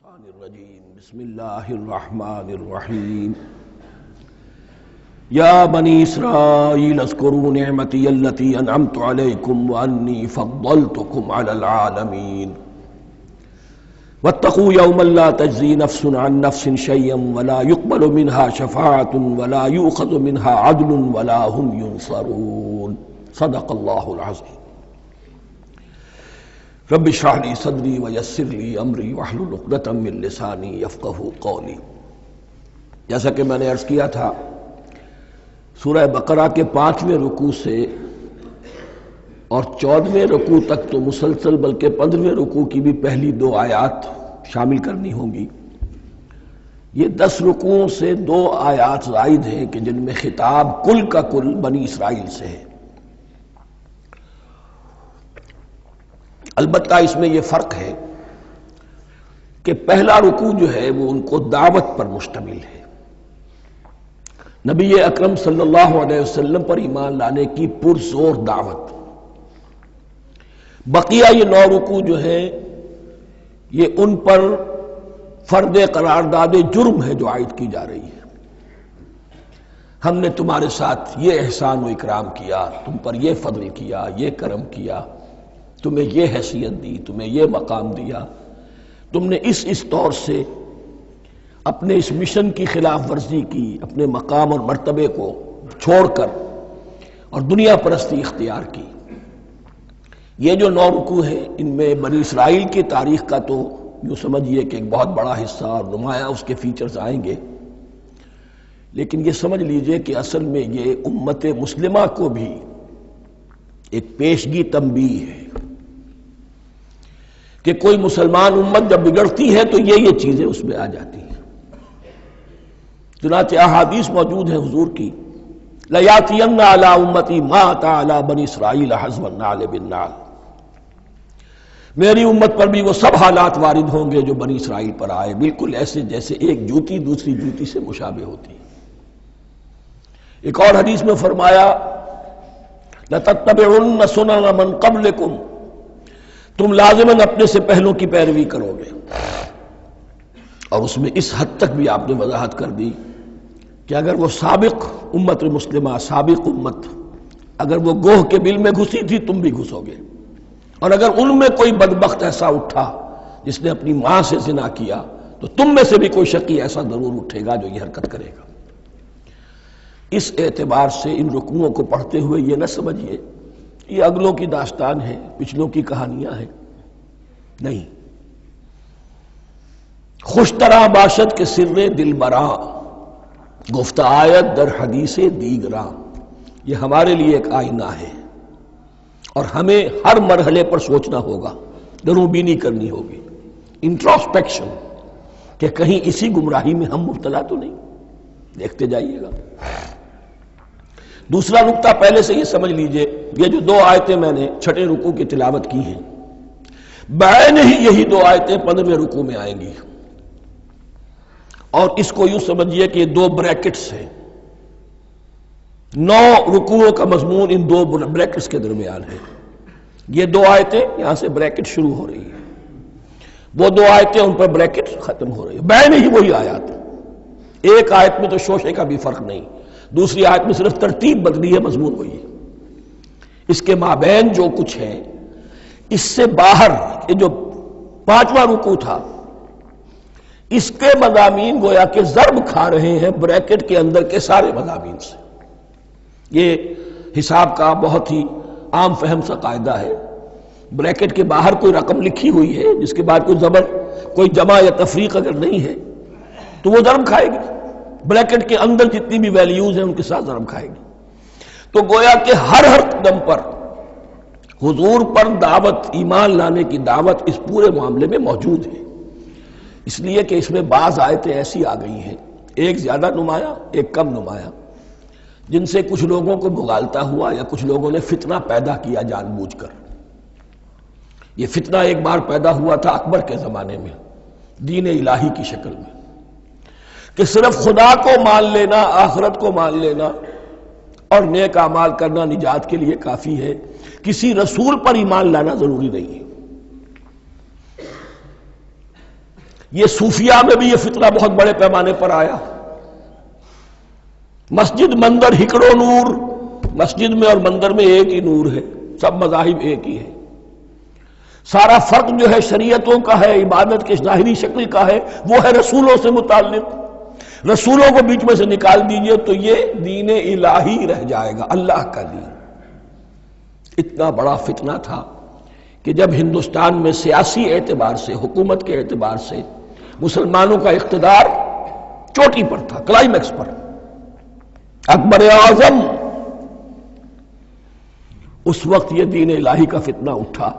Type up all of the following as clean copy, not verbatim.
الشیطان الرجیم بسم اللہ الرحمن الرحیم یا بنی اسرائیل اذکروا نعمتی التی انعمت علیکم وانی فضلتکم علی العالمین واتقوا یوما لا تجزی نفس عن نفس شیئا ولا يقبل منها شفاعة ولا یؤخذ منها عدل ولا هم ینصرون صدق اللہ العظیم رب اشرح لی صدری ویسر لی امری واحلل عقدۃ من لسانی یفقہوا قولی۔ جیسا کہ میں نے عرض کیا تھا، سورہ بقرہ کے 5ویں رکوع سے اور 14ویں رکوع تک تو مسلسل، بلکہ 15ویں رکوع کی بھی پہلی 2 آیات شامل کرنی ہوں گی۔ یہ 10 رکوعوں سے 2 آیات زائد ہیں کہ جن میں خطاب کل کا کل بنی اسرائیل سے ہے۔ البتہ اس میں یہ فرق ہے کہ پہلا رکوع جو ہے وہ ان کو دعوت پر مشتمل ہے، نبی اکرم صلی اللہ علیہ وسلم پر ایمان لانے کی پرزور دعوت۔ بقیہ یہ 9 رکوع جو ہیں یہ ان پر فرد قرارداد جرم ہے جو عائد کی جا رہی ہے۔ ہم نے تمہارے ساتھ یہ احسان و اکرام کیا، تم پر یہ فضل کیا، یہ کرم کیا، تمہیں یہ حیثیت دی، تمہیں یہ مقام دیا، تم نے اس طور سے اپنے اس مشن کی خلاف ورزی کی، اپنے مقام اور مرتبے کو چھوڑ کر اور دنیا پرستی اختیار کی۔ یہ جو 9 رکوع ہیں ان میں بنی اسرائیل کی تاریخ کا تو یوں سمجھیے کہ ایک بہت بڑا حصہ اور نمایاں اس کے فیچرز آئیں گے، لیکن یہ سمجھ لیجئے کہ اصل میں یہ امت مسلمہ کو بھی ایک پیشگی تنبیہ ہے کہ کوئی مسلمان امت جب بگڑتی ہے تو یہ چیزیں اس میں آ جاتی ہیں۔ چنانچہ احادیث موجود ہیں حضور کی، لَيَأْتِيَنَّ عَلَىٰ أُمَّتِي مَا أَتَىٰ عَلَىٰ بَنِي إِسْرَائِيلَ حَذْوَ النَّعْلِ بِالنَّعْلِ، میری امت پر بھی وہ سب حالات وارد ہوں گے جو بنی اسرائیل پر آئے، بالکل ایسے جیسے ایک جوتی دوسری جوتی سے مشابہ ہوتی ہے۔ ایک اور حدیث میں فرمایا لَتَتَّبِعُنَّ سُنَنَ مَنْ قَبْلِكُمْ، تم لازماً اپنے سے پہلوں کی پیروی کرو گے۔ اور اس میں اس حد تک بھی آپ نے وضاحت کر دی کہ اگر وہ سابق امت مسلمہ، سابق امت، اگر وہ گوہ کے بل میں گھسی تھی تم بھی گھسو گے، اور اگر ان میں کوئی بدبخت ایسا اٹھا جس نے اپنی ماں سے زنا کیا تو تم میں سے بھی کوئی شقی ایسا ضرور اٹھے گا جو یہ حرکت کرے گا۔ اس اعتبار سے ان رکوعوں کو پڑھتے ہوئے یہ نہ سمجھیے یہ اگلوں کی داستان ہے، پچھلوں کی کہانیاں ہیں، نہیں۔ خوش طرح باشد کے سر دل براں، گفت آیت در حدیث دیگراں، یہ ہمارے لیے ایک آئینہ ہے اور ہمیں ہر مرحلے پر سوچنا ہوگا، دروں بینی کرنی ہوگی، انٹروسپیکشن، کہ کہیں اسی گمراہی میں ہم مبتلا تو نہیں، دیکھتے جائیے گا۔ دوسرا نقطہ پہلے سے یہ سمجھ لیجئے، یہ جو 2 آیتیں میں نے 6 رکوع کی تلاوت کی ہیں، بعین ہی یہی 2 آیتیں 15ویں رکوع میں آئیں گی، اور اس کو یوں سمجھیے کہ یہ 2 بریکٹس ہیں۔ 9 رکوعوں کا مضمون ان 2 بریکٹس کے درمیان ہے۔ یہ 2 آیتیں یہاں سے بریکٹ شروع ہو رہی ہیں، وہ 2 آیتیں ان پر بریکٹ ختم ہو رہی ہیں، بعین ہی وہی آیات۔ ایک آیت میں تو شوشے کا بھی فرق نہیں، دوسری آیت میں صرف ترتیب بدلی ہے، مضمون وہی ہے۔ اس کے مابین جو کچھ ہے، اس سے باہر یہ جو 5واں رکوع تھا، اس کے مضامین گویا کہ ضرب کھا رہے ہیں بریکٹ کے اندر کے سارے مضامین سے۔ یہ حساب کا بہت ہی عام فہم سا قاعدہ ہے، بریکٹ کے باہر کوئی رقم لکھی ہوئی ہے جس کے بعد کوئی زبر، کوئی جمع یا تفریق اگر نہیں ہے تو وہ ضرب کھائے گی، بریکٹ کے اندر جتنی بھی ویلیوز ہیں ان کے ساتھ ضرب کھائے گی۔ تو گویا کہ ہر قدم پر حضور پر دعوت، ایمان لانے کی دعوت اس پورے معاملے میں موجود ہے، اس لیے کہ اس میں بعض آیتیں ایسی آ گئی ہیں، ایک زیادہ نمایاں ایک کم نمایاں، جن سے کچھ لوگوں کو بغالتا ہوا یا کچھ لوگوں نے فتنہ پیدا کیا جان بوجھ کر۔ یہ فتنہ ایک بار پیدا ہوا تھا اکبر کے زمانے میں، دین الہی کی شکل میں، کہ صرف خدا کو مان لینا، آخرت کو مان لینا اور نیک اعمال کرنا نجات کے لیے کافی ہے، کسی رسول پر ایمان لانا ضروری نہیں ہے۔ یہ صوفیہ میں بھی یہ فتنہ بہت بڑے پیمانے پر آیا. مسجد مندر ہکڑو نور، مسجد میں اور مندر میں ایک ہی نور ہے، سب مذاہب ایک ہی ہے. سارا فرق جو ہے شریعتوں کا ہے، عبادت کے ظاہری شکل کا ہے، وہ ہے رسولوں سے متعلق. رسولوں کو بیچ میں سے نکال دیجئے تو یہ دین الہی رہ جائے گا، اللہ کا دین. اتنا بڑا فتنہ تھا کہ جب ہندوستان میں سیاسی اعتبار سے، حکومت کے اعتبار سے مسلمانوں کا اقتدار چوٹی پر تھا، کلائمیکس پر، اکبر اعظم، اس وقت یہ دین الہی کا فتنہ اٹھا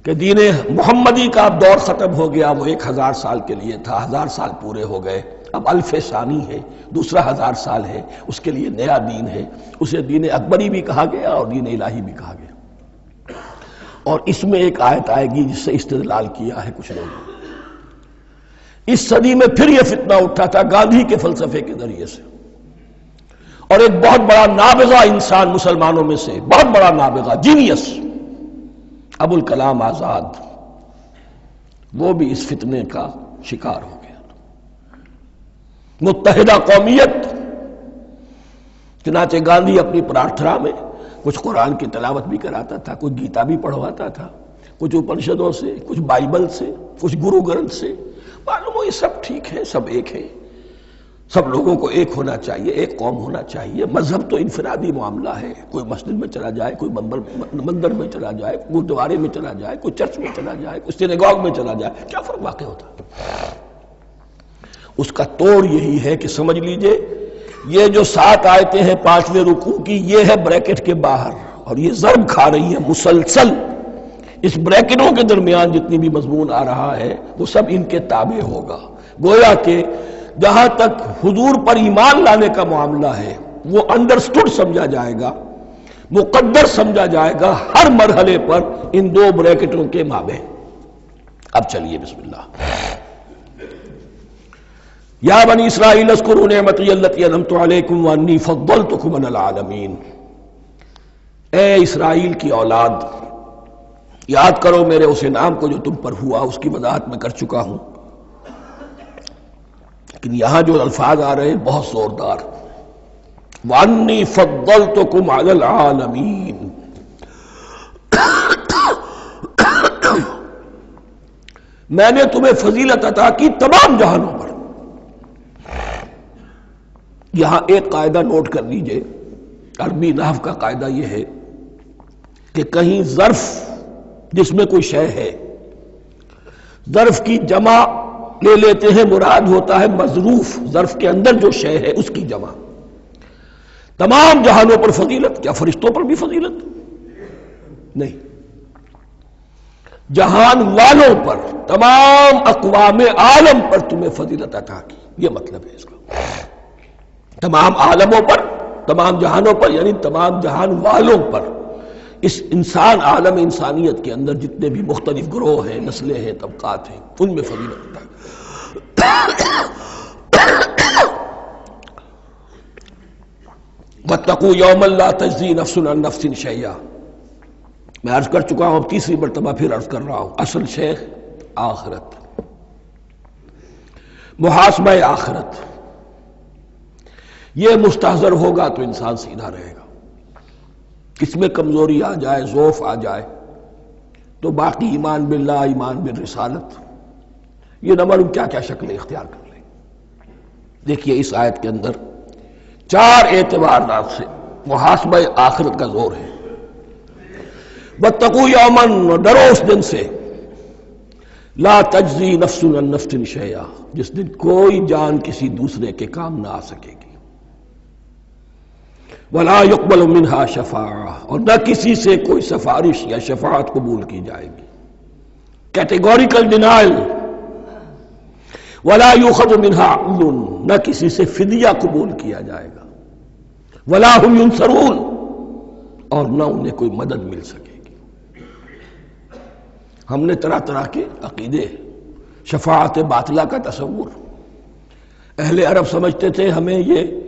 کہ دین محمدی کا اب دور ختم ہو گیا. وہ 1000 سال کے لیے تھا، 1000 سال پورے ہو گئے، اب الف ثانی ہے، دوسرا 1000 سال ہے، اس کے لیے نیا دین ہے. اسے دین اکبری بھی کہا گیا اور دین الہی بھی کہا گیا. اور اس میں ایک آیت آئے گی جس سے استدلال کیا ہے کچھ لوگوں. اس صدی میں پھر یہ فتنہ اٹھا تھا گاندھی کے فلسفے کے ذریعے سے، اور ایک بہت بڑا نابغہ انسان مسلمانوں میں سے، بہت بڑا نابغہ، جینیس، ابو الکلام آزاد، وہ بھی اس فتنے کا شکار ہو گیا. متحدہ قومیت. چنانچہ گاندھی اپنی پرارتھنا میں کچھ قرآن کی تلاوت بھی کراتا تھا، کچھ گیتا بھی پڑھواتا تھا، کچھ اپنشدوں سے، کچھ بائبل سے، کچھ گرو گرنتھ سے. معلوم ہو یہ سب ٹھیک ہے، سب ایک ہے، سب لوگوں کو ایک ہونا چاہیے، ایک قوم ہونا چاہیے. مذہب تو انفرادی معاملہ ہے، کوئی مسجد میں چلا جائے، کوئی مندر میں چلا جائے، گردوارے میں چلا جائے، کوئی چرچ میں چلا جائے، کوئی سینیگاگ میں چلا جائے، کیا فرق واقع ہوتا ہے؟ اس کا توڑ یہی ہے کہ سمجھ لیجئے یہ جو 7 آیتیں ہیں 5ویں رکوع کی، یہ ہے بریکٹ کے باہر، اور یہ ضرب کھا رہی ہے مسلسل. اس بریکٹوں کے درمیان جتنی بھی مضمون آ رہا ہے وہ سب ان کے تابع ہوگا. گویا کہ جہاں تک حضور پر ایمان لانے کا معاملہ ہے وہ انڈرسٹوڈ سمجھا جائے گا، مقدر سمجھا جائے گا ہر مرحلے پر ان 2 بریکٹوں کے مابین. اب چلیے بسم اللہ. یا بنی اسرائیل اذکروا نعمتی التی انعمت علیکم وانی فضلتکم علی العالمین. اے اسرائیل کی اولاد، یاد کرو میرے اس انعام کو جو تم پر ہوا. اس کی وضاحت میں کر چکا ہوں، لیکن یہاں جو الفاظ آ رہے ہیں بہت زوردار. وانی فضلتکم علی العالمین. میں نے تمہیں فضیلت عطا کی تمام جہانوں پر. یہاں ایک قاعدہ نوٹ کر لیجئے، عربی نحو کا قاعدہ یہ ہے کہ کہیں ظرف جس میں کوئی شے ہے، ظرف کی جمع لے لیتے ہیں، مراد ہوتا ہے مظروف، ظرف کے اندر جو شے ہے اس کی جمع. تمام جہانوں پر فضیلت، کیا فرشتوں پر بھی فضیلت؟ نہیں، جہان والوں پر، تمام اقوام عالم پر تمہیں فضیلت عطا کی، یہ مطلب ہے اس کا. تمام عالموں پر، تمام جہانوں پر، یعنی تمام جہان والوں پر. اس انسان عالم انسانیت کے اندر جتنے بھی مختلف گروہ ہیں، نسلیں ہیں، طبقات ہیں، ان میں فضیلت عطا. واتقوا یوما لا تجزی نفس عن نفس شیئا. میں عرض کر چکا ہوں، اب تیسری مرتبہ پھر عرض کر رہا ہوں، اصل شیخ آخرت، محاسبہ آخرت. یہ مستحضر ہوگا تو انسان سیدھا رہے گا. اس میں کمزوری آ جائے، ضعف آ جائے تو باقی ایمان باللہ، ایمان بالرسالت، یہ نہ معلوم کیا کیا شکلیں اختیار کر لیں. دیکھیے اس آیت کے اندر 4 اعتبارات سے محاسبہ آخرت کا زور ہے. واتقوا یوما، ڈرو اس دن سے، لا تجزی نفس عن نفس شیئا، جس دن کوئی جان کسی دوسرے کے کام نہ آ سکے گی. ولا يقبل منها شفاعہ، اور نہ کسی سے کوئی سفارش یا شفاعت قبول کی جائے گی. Categorical denial. ولا يؤخذ منها عدل، نہ کسی سے فدیہ قبول کیا جائے گا. ولا هم ينصرون، اور نہ انہیں کوئی مدد مل سکے گی. ہم نے طرح طرح کے عقیدے، شفاعت باطلہ کا تصور. اہل عرب سمجھتے تھے ہمیں یہ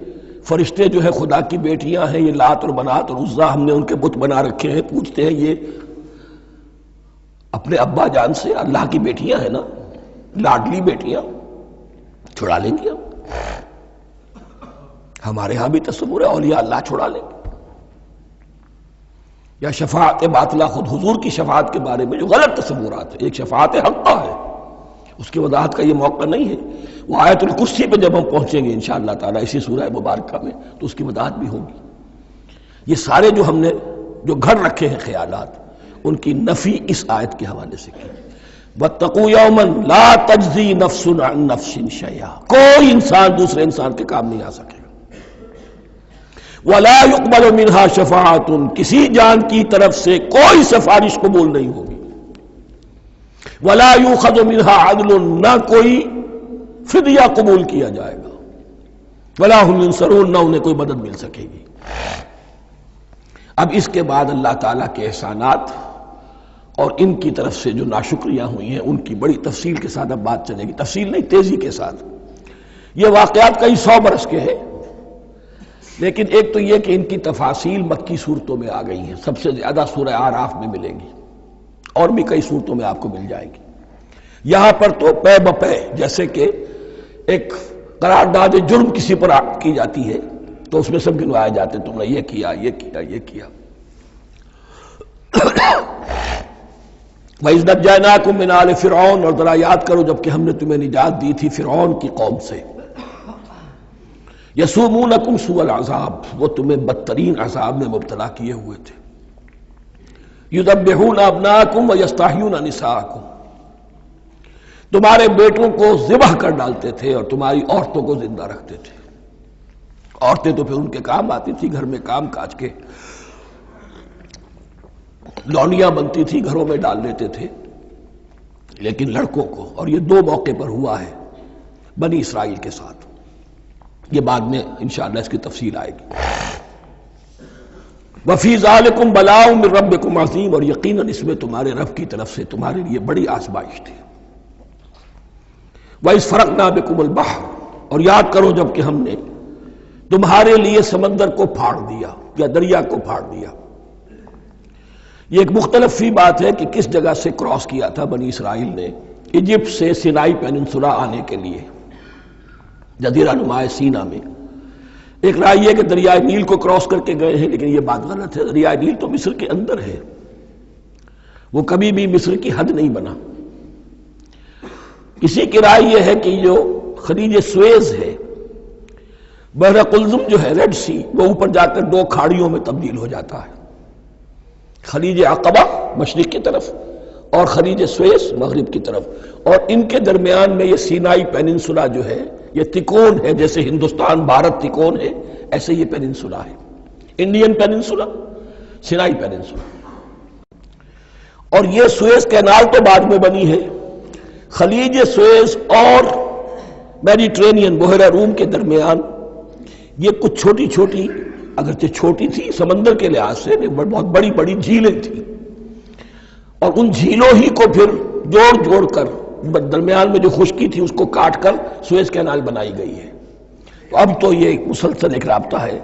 فرشتے جو ہے خدا کی بیٹیاں ہیں، یہ لات اور منات اور عزا ہم نے ان کے بت بنا رکھے ہیں. پوچھتے ہیں یہ اپنے ابا جان سے اللہ کی بیٹیاں ہیں نا، لاڈلی بیٹیاں چھڑا لیں گے ہمارے ہاں بھی تصور ہے اولیاء اللہ چھڑا لیں گے. یا شفاعت باطلہ، خود حضور کی شفاعت کے بارے میں جو غلط تصورات ہیں. ایک شفاعت حقہ ہے، اس کی وضاحت کا یہ موقع نہیں ہے. وہ آیت الکرسی پہ جب ہم پہنچیں گے انشاءاللہ تعالیٰ اسی سورہ مبارکہ میں تو اس کی وضاحت بھی ہوگی. یہ سارے جو ہم نے جو گھڑ رکھے ہیں خیالات، ان کی نفی اس آیت کے حوالے سے کی. وَاتَّقُوا يَوْمًا لَا تَجْزِي نَفْسٌ عَن نَفْسٍ شَيْئًا، کوئی انسان دوسرے انسان کے کام نہیں آ سکے گا. وَلَا يُقْبَلُ مِنْهَا شَفَاعَةٌ، کسی جان کی طرف سے کوئی سفارش قبول نہیں ہوگی. وَلَا يُؤْخَذُ مِنْهَا عَدْلٌ، نہ کوئی فدیہ قبول کیا جائے گا. وَلَا هُمْ يُنصَرُونَ، نہ انہیں کوئی مدد مل سکے گی. اب اس کے بعد اللہ تعالیٰ کے احسانات اور ان کی طرف سے جو ناشکریاں ہوئی ہیں ان کی بڑی تفصیل کے ساتھ اب بات چلے گی. تفصیل نہیں، تیزی کے ساتھ. یہ واقعات کئی 100 برس کے ہیں، لیکن ایک تو یہ کہ ان کی تفاصیل مکی صورتوں میں آ گئی ہیں. سب سے زیادہ سورہ اعراف میں ملے گی، اور بھی کئی صورتوں میں آپ کو مل جائے گی. یہاں پر تو پے بپے، جیسے کہ ایک قرارداد جرم کسی پر کی جاتی ہے تو اس میں سب گنوائے جاتے ہیں، تم نے یہ کیا یہ کیا یہ کیا. وَإِذْ نَجَّيْنَاكُم مِّنْ آلِ فِرْعَوْنَ، اور ذرا یاد کرو جب کہ ہم نے تمہیں نجات دی تھی فرعون کی قوم سے. یسومونکم سوء العذاب، وہ تمہیں بدترین عذاب میں مبتلا کیے ہوئے تھے. یذبحون ابناءکم ویستحیون نساءکم، تمہارے بیٹوں کو ذبح کر ڈالتے تھے اور تمہاری عورتوں کو زندہ رکھتے تھے. عورتیں تو پھر ان کے کام آتی تھی، گھر میں کام کاج کے لونیاں بنتی تھی، گھروں میں ڈال لیتے تھے. لیکن لڑکوں کو، اور یہ 2 موقع پر ہوا ہے بنی اسرائیل کے ساتھ، یہ بعد میں انشاءاللہ اس کی تفصیل آئے گی. وَفِي ذَلِكُمْ بَلَاءٌ مِّن رَبِّكُمْ عَظِيمٌ، اور یقیناً اس میں تمہارے رب کی طرف سے تمہارے لیے بڑی آزمائش تھی. وَإِذْ فَرَقْنَا بِكُمُ الْبَحْرَ، اور یاد کرو جب کہ ہم نے تمہارے لیے سمندر کو پھاڑ دیا یا دریا کو پھاڑ دیا. یہ ایک مختلف فی بات ہے کہ کس جگہ سے کراس کیا تھا بنی اسرائیل نے ایجپٹ سے سینائی پیننسولا آنے کے لیے، جزیرہ نما سینا میں. ایک رائے یہ کہ دریائے نیل کو کراس کر کے گئے ہیں، لیکن یہ بات غلط ہے. دریائے نیل تو مصر کے اندر ہے، وہ کبھی بھی مصر کی حد نہیں بنا. کسی کی رائے یہ ہے کہ جو خلیج سویز ہے، بحر قلزم جو ہے ریڈ سی، وہ اوپر جا کر 2 کھاڑیوں میں تبدیل ہو جاتا ہے. خلیج عقبہ مشرق کی طرف اور خلیج سویز مغرب کی طرف، اور ان کے درمیان میں یہ سینائی پیننسولا جو ہے یہ تکون ہے. جیسے ہندوستان بھارت تکون ہے، ایسے یہ پیننسولا ہے، انڈین پیننسولا، سینائی پیننسولا. اور یہ سویز کینال تو بعد میں بنی ہے. خلیج سویز اور میڈیٹرینین بحیرہ روم کے درمیان یہ کچھ چھوٹی چھوٹی، اگرچہ چھوٹی تھی سمندر کے لحاظ سے، بہت بڑی بڑی جھیلیں تھیں، اور ان جھیلوں ہی کو پھر جوڑ جوڑ کر درمیان میں جو خشکی تھی اس کو کاٹ کر سویز کینال بنائی گئی ہے. تو اب تو یہ ایک مسلسل ایک رابطہ ہے،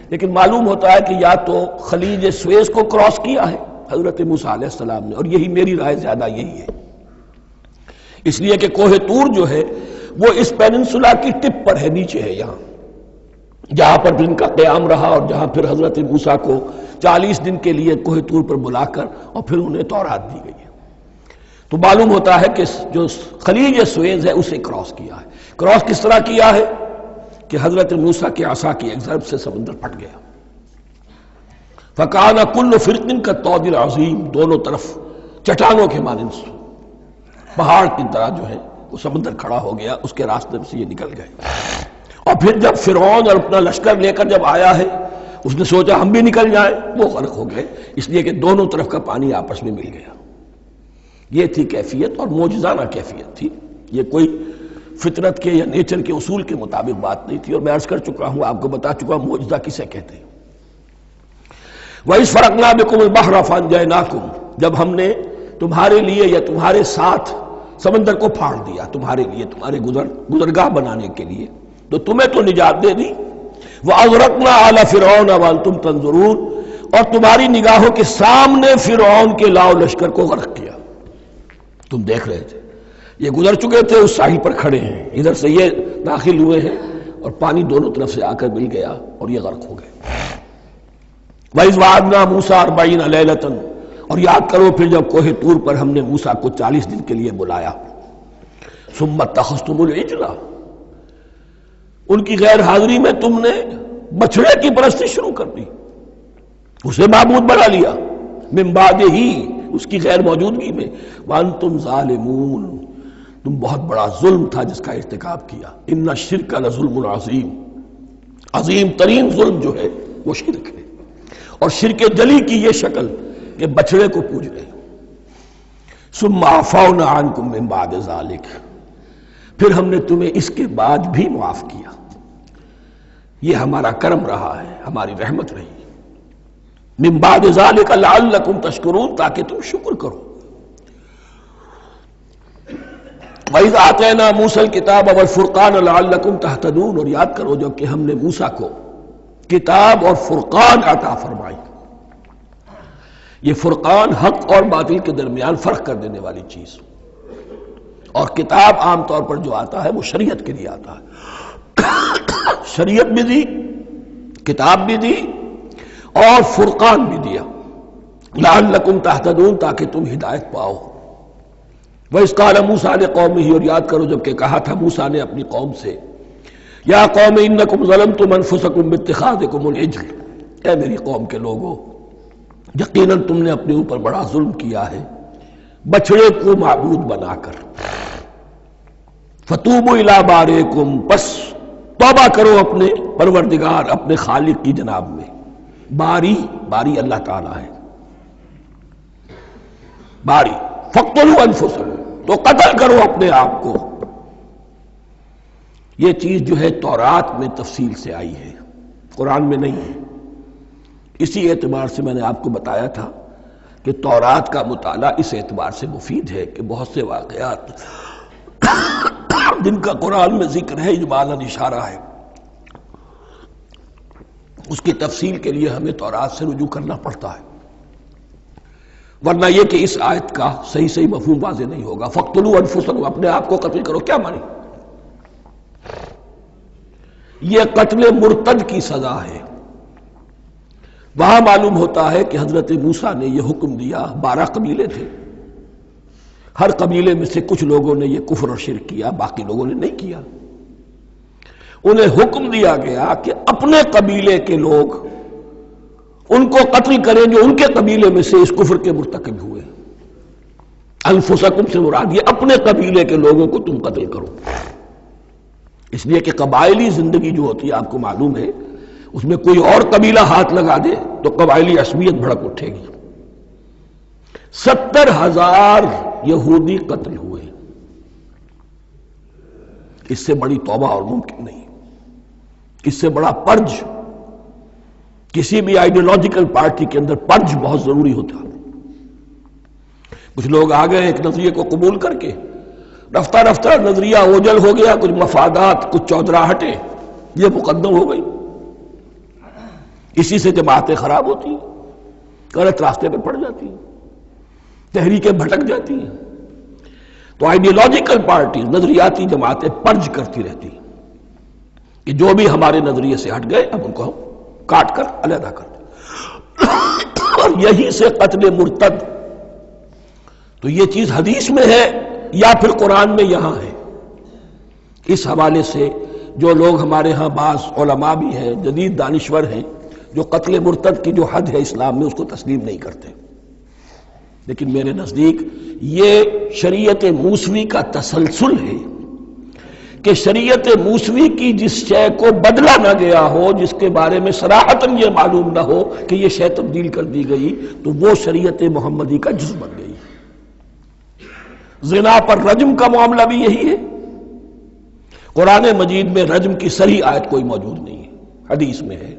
لیکن معلوم ہوتا ہے کہ یا تو خلیج سویز کو کراس کیا ہے حضرت موسیٰ علیہ السلام نے، اور یہی میری رائے زیادہ یہی ہے، اس لیے کہ کوہ طور جو ہے وہ اس پیننسولا کی ٹپ پر ہے، نیچے ہے یہاں، جہاں پر جن کا قیام رہا اور جہاں پھر حضرت موسیٰ کو 40 دن کے لیے کوہ طور پر بلا کر اور پھر انہیں تورات دی گئی ہے. تو معلوم ہوتا ہے کہ جو خلیج سویز ہے اسے کراس کیا ہے. کراس کس طرح کیا ہے کہ حضرت موسیٰ کے عصا کی ایک ضرب سے سمندر پھٹ گیا. فَكَانَ كُلُّ فِرْقٍ كَالطَّوْدِ الْعَظِيمِ، دونوں طرف چٹانوں کے مانند پہاڑ کی طرح جو ہے وہ سمندر کھڑا ہو گیا، اس کے راستے سے یہ نکل گئے. اور پھر جب فرعون اور اپنا لشکر لے کر جب آیا ہے، اس نے سوچا ہم بھی نکل جائیں، وہ غرق ہو گئے، اس لیے کہ دونوں طرف کا پانی آپس میں مل گیا. یہ تھی کیفیت، اور معجزانہ کیفیت تھی. یہ کوئی فطرت کے یا نیچر کے اصول کے مطابق بات نہیں تھی، اور میں عرض کر چکا ہوں، آپ کو بتا چکا ہوں معجزہ کسے کہتے ہیں. وَإِذْ فَرَقْنَا بِكُمُ الْبَحْرَ فَأَنْجَيْنَاكُمْ، جب ہم نے تمہارے لیے یا تمہارے ساتھ سمندر کو پھاڑ دیا، تمہارے لیے، تمہارے گزرگاہ بنانے کے لیے، تو تمہیں تو نجات دے دی. وَأَغْرَقْنَا آلَ فِرْعَوْنَ وَأَنْتُمْ تَنْظُرُونَ، اور تمہاری نگاہوں کے سامنے فرعون کے لاؤ لشکر کو غرق کیا، تم دیکھ رہے تھے. یہ گزر چکے تھے، اس ساحل پر کھڑے ہیں، ادھر سے یہ داخل ہوئے ہیں اور پانی دونوں طرف سے آ کر مل گیا اور یہ غرق ہو گئے۔ وَإِذْ وَعَدْنَا مُوسَىٰ 40 لَيْلَةً، اور یاد کرو پھر جب کوہ طور پر ہم نے موسیٰ کو 40 دن کے لیے بلایا۔ ثُمَّ اتَّخَذْتُمُ الْعِجْلَ، ان کی غیر حاضری میں تم نے بچڑے کی پرستی شروع کر دی، اسے معبود بنا لیا، من بعدہ، اس کی غیر موجودگی میں، وَأَنْتُمْ ظَالِمُونَ، تم بہت بڑا ظلم تھا جس کا ارتکاب کیا۔ ان الشرک لظلم عظیم، عظیم ترین ظلم جو ہے وہ شرک ہے، اور شرک جلی کی یہ شکل کہ بچڑے کو پوج رہے۔ ثم عفونا عنکم من بعد ذلک، پھر ہم نے تمہیں اس کے بعد بھی معاف کیا، یہ ہمارا کرم رہا ہے، ہماری رحمت رہی۔ من بعد ذلک لعلکم تشکرون، تاکہ تم شکر کرو۔ وَإِذْ آتَيْنَا مُوسَى الْكِتَابَ وَالْفُرْقَانَ لَعَلَّكُمْ تَهْتَدُونَ، اور یاد کرو جب کہ ہم نے موسیٰ کو کتاب اور فرقان عطا فرمائی۔ یہ فرقان حق اور باطل کے درمیان فرق کر دینے والی چیز، اور کتاب عام طور پر جو آتا ہے وہ شریعت کے لیے آتا ہے، شریعت بھی دی، کتاب بھی دی، اور فرقان بھی دیا، لعلکم تہتدون، تاکہ تم ہدایت پاؤ۔ وَإِذْ قَالَ مُوسَىٰ لِقَوْمِهِ، اور یاد کرو جب کہ کہا تھا موسیٰ نے اپنی قوم سے، یا قوم انکم ظلمتم انفسکم باتخاذکم العجل، اے میری قوم کے لوگو، یقیناً تم نے اپنے اوپر بڑا ظلم کیا ہے بچڑے کو معبود بنا کر۔ فتوبوا الی بارئکم، پس توبہ کرو اپنے پروردگار، اپنے خالق کی جناب میں۔ باری، باری اللہ تعالیٰ ہے، باری۔ فاقتلوا انفسکم، تو قتل کرو اپنے آپ کو۔ یہ چیز جو ہے تورات میں تفصیل سے آئی ہے، قرآن میں نہیں ہے۔ اسی اعتبار سے میں نے آپ کو بتایا تھا کہ تورات کا مطالعہ اس اعتبار سے مفید ہے کہ بہت سے واقعات جن کا قرآن میں ذکر ہے، اجمالاً اشارہ ہے، اس کی تفصیل کے لیے ہمیں تورات سے رجوع کرنا پڑتا ہے، ورنہ یہ کہ اس آیت کا صحیح مفہوم واضح نہیں ہوگا۔ فاقتلوا انفسکم، اپنے آپ کو قتل کرو، کیا مانی؟ یہ قتل مرتد کی سزا ہے۔ وہاں معلوم ہوتا ہے کہ حضرت موسیٰ نے یہ حکم دیا، 12 قبیلے تھے، ہر قبیلے میں سے کچھ لوگوں نے یہ کفر اور شرک کیا، باقی لوگوں نے نہیں کیا۔ انہیں حکم دیا گیا کہ اپنے قبیلے کے لوگ ان کو قتل کریں جو ان کے قبیلے میں سے اس کفر کے مرتکب ہوئے۔ انفسکم سے مراد یہ اپنے قبیلے کے لوگوں کو تم قتل کرو، اس لیے کہ قبائلی زندگی جو ہوتی ہے آپ کو معلوم ہے، اس میں کوئی اور قبیلہ ہاتھ لگا دے تو قبائلی عصبیت بھڑک اٹھے گی۔ 70,000 یہودی قتل ہوئے، اس سے بڑی توبہ اور ممکن نہیں، اس سے بڑا پرج، کسی بھی آئیڈیولوجیکل پارٹی کے اندر پرج بہت ضروری ہوتا ہے۔ کچھ لوگ آ گئے ایک نظریے کو قبول کر کے، رفتہ رفتہ نظریہ اوجل ہو گیا، کچھ مفادات، کچھ چودراہٹیں یہ مقدم ہو گئی، اسی سے جماعتیں خراب ہوتی ہیں، غلط راستے پہ پڑ جاتی ہیں، تحریکیں بھٹک جاتی ہیں۔ تو آئیڈیولوجیکل پارٹی، نظریاتی جماعتیں پرج کرتی رہتی ہیں کہ جو بھی ہمارے نظریے سے ہٹ گئے اب ان کو ہم کاٹ کر علیحدہ کر دیں، اور یہی سے قتل مرتد۔ تو یہ چیز حدیث میں ہے یا پھر قرآن میں یہاں ہے، اس حوالے سے جو لوگ ہمارے ہاں بعض علماء بھی ہیں، جدید دانشور ہیں، جو قتل مرتد کی جو حد ہے اسلام میں اس کو تسلیم نہیں کرتے، لیکن میرے نزدیک یہ شریعت موسوی کا تسلسل ہے کہ شریعت موسوی کی جس شے کو بدلا نہ گیا ہو، جس کے بارے میں صراحتاً یہ معلوم نہ ہو کہ یہ شے تبدیل کر دی گئی، تو وہ شریعت محمدی کا جز بن گئی۔ زنا پر رجم کا معاملہ بھی یہی ہے، قرآن مجید میں رجم کی صریح آیت کوئی موجود نہیں ہے، حدیث میں ہے۔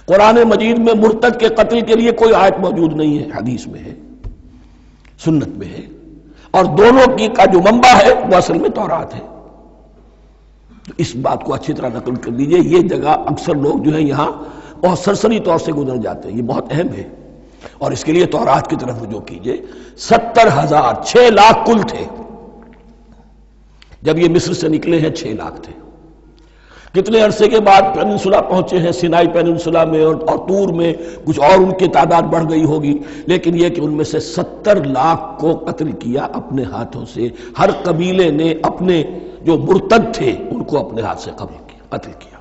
قرآن مجید میں مرتد کے قتل کے لیے کوئی آیت موجود نہیں ہے، حدیث میں ہے، سنت میں ہے، اور دونوں کی کا جو منبع ہے وہ اصل میں تورات ہے۔ تو اس بات کو اچھی طرح نقل کر لیجئے، یہ جگہ اکثر لوگ جو ہیں یہاں بہت سرسری طور سے گزر جاتے ہیں، یہ بہت اہم ہے، اور اس کے لیے تورات کی طرف رجوع کیجئے۔ 70,000، 6 لاکھ کل تھے، جب یہ مصر سے نکلے ہیں 6 لاکھ تھے. کتنے عرصے کے بعد پیننسولا پہنچے ہیں، سینائی پیننسولا میں اور طور میں کچھ اور ان کی تعداد بڑھ گئی ہوگی، لیکن یہ کہ ان میں سے 70 لاکھ کو قتل کیا اپنے ہاتھوں سے. ہر قبیلے نے اپنے جو مرتد تھے ان کو اپنے ہاتھ سے قتل کیا.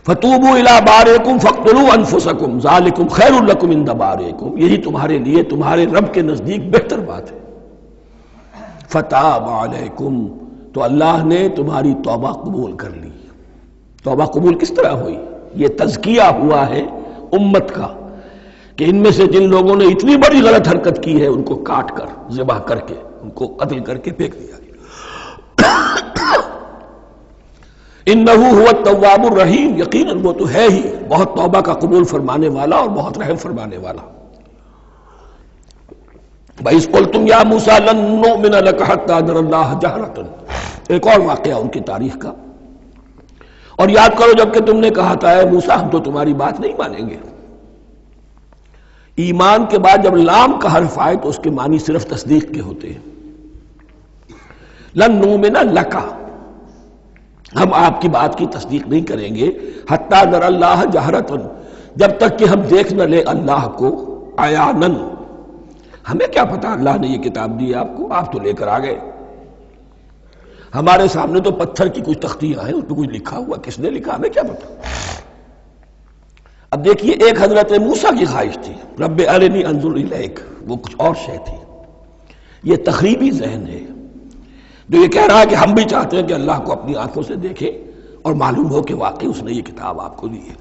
فَتُوبُوا إِلَىٰ بَارِئِكُمْ فَاقْتُلُوا أَنفُسَكُمْ ذَلِكُمْ خَيْرٌ لَكُمْ عِندَ بَارِئِكُمْ، یہی تمہارے لیے تمہارے رب کے نزدیک بہتر بات ہے. فَتَابَ عَلَيْكُمْ، تو اللہ نے تمہاری توبہ قبول کر لی. توبہ قبول کس طرح ہوئی؟ یہ تزکیہ ہوا ہے امت کا کہ ان میں سے جن لوگوں نے اتنی بڑی غلط حرکت کی ہے ان کو کاٹ کر، ذبح کر کے، ان کو قتل کر کے پھینک دیا گیا. انہ هو التواب الرحیم، یقیناً وہ تو ہے ہی بہت توبہ کا قبول فرمانے والا اور بہت رحم فرمانے والا. وَإِذْ قُلْتُمْ يَا مُوسَىٰ لَن نُّؤْمِنَ لَكَ حَتَّىٰ نَرَى اللَّهَ جَهْرَةً، ایک اور واقعہ ان کی تاریخ کا. اور یاد کرو جب کہ تم نے کہا تھا اے موسیٰ ہم تو تمہاری بات نہیں مانیں گے. ایمان کے بعد جب لام کا حرف آئے تو اس کے معنی صرف تصدیق کے ہوتے ہیں. لن نؤمن لک، ہم آپ کی بات کی تصدیق نہیں کریں گے، حتیٰ نر اللہ جہرتن، جب تک کہ ہم دیکھ نہ لیں اللہ کو عیانن. ہمیں کیا پتا اللہ نے یہ کتاب دی آپ کو، آپ تو لے کر آ گئے. ہمارے سامنے تو پتھر کی کچھ تختیاں ہیں، اس پہ کچھ لکھا ہوا، کس نے لکھا ہمیں کیا پتا. اب دیکھیے ایک حضرت موسیٰ کی خواہش تھی رب ارنی انظر الیک، وہ کچھ اور شے تھی. یہ تخریبی ذہن ہے جو یہ کہہ رہا ہے کہ ہم بھی چاہتے ہیں کہ اللہ کو اپنی آنکھوں سے دیکھیں اور معلوم ہو کہ واقعی اس نے یہ کتاب آپ کو دی ہے.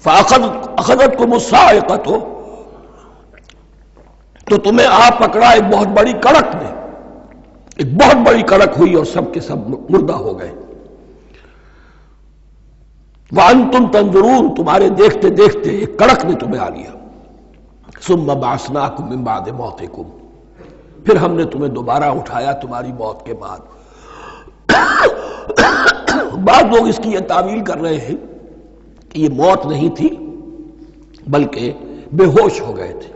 فَأَخَذَتْكُمُ الصَّاعِقَةُ، تو تمہیں آپ پکڑا ایک بہت بڑی کڑک نے، ایک بہت بڑی کڑک ہوئی اور سب کے سب مردہ ہو گئے. وَأَنْتُمْ تَنظُرُونَ، تمہارے دیکھتے دیکھتے ایک کڑک نے تمہیں آ لیا. ثُمَّ بَعَثْنَاكُمْ مِنْ بَعْدِ مَوْتِكُمْ، پھر ہم نے تمہیں دوبارہ اٹھایا تمہاری موت کے بعد. بعض لوگ اس کی یہ تعویل کر رہے ہیں کہ یہ موت نہیں تھی بلکہ بے ہوش ہو گئے تھے،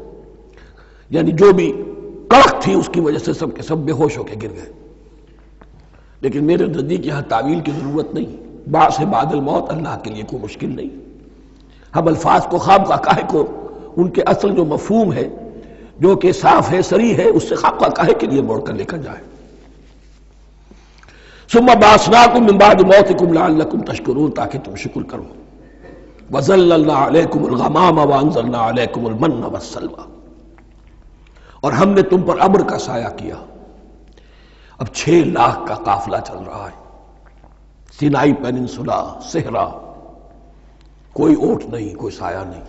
یعنی جو بھی کڑک تھی اس کی وجہ سے سب کے سب بے ہوش ہو کے گر گئے. لیکن میرے نزدیک یہاں تعویل کی ضرورت نہیں. بعض سے بعد الموت اللہ کے لیے کوئی مشکل نہیں. ہم الفاظ کو خواہ کاہے کو ان کے اصل جو مفہوم ہے جو کہ صاف ہے، صریح ہے، اس سے خواہ کاہے کے لیے موڑ کر لے کر جائے. ثم بعثناکم من بعد موتکم لعلکم تشکرون، تاکہ تم شکر کرو. وظللنا علیکم الغمام وانزلنا علیکم المن والسلوى، اور ہم نے تم پر ابر کا سایہ کیا. اب 6 لاکھ کا قافلہ چل رہا ہے، سینائی پیننسولا، صحرا، کوئی اوٹ نہیں، کوئی سایہ نہیں،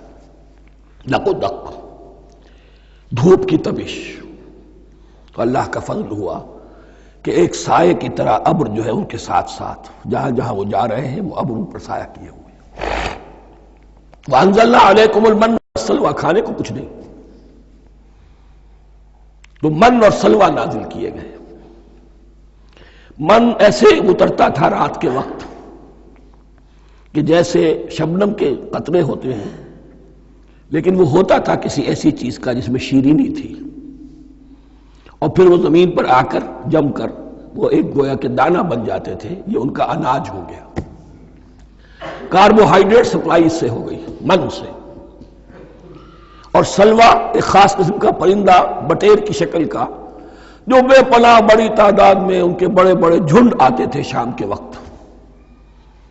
دق و دق، دھوپ کی تبش. تو اللہ کا فضل ہوا کہ ایک سائے کی طرح ابر جو ہے ان کے ساتھ ساتھ جہاں جہاں وہ جا رہے ہیں وہ ابر ان پر سایہ کیے ہوئے. وَأَنزَلْنَا عَلَيْكُمُ الْمَنَّ وَالسَّلْوَىٰ، کھانے کو کچھ نہیں تو من اور سلوہ نازل کیے گئے. من ایسے اترتا تھا رات کے وقت کہ جیسے شبنم کے قطرے ہوتے ہیں، لیکن وہ ہوتا تھا کسی ایسی چیز کا جس میں شیرینی تھی، اور پھر وہ زمین پر آ کر جم کر وہ ایک گویا کے دانہ بن جاتے تھے. یہ ان کا اناج ہو گیا. کاربوہائیڈریٹ سپلائی اس سے ہو گئی، من سے. اور سلوہ ایک خاص قسم کا پرندہ بٹیر کی شکل کا جو بے پناہ بڑی تعداد میں ان کے بڑے بڑے جھنڈ آتے تھے شام کے وقت،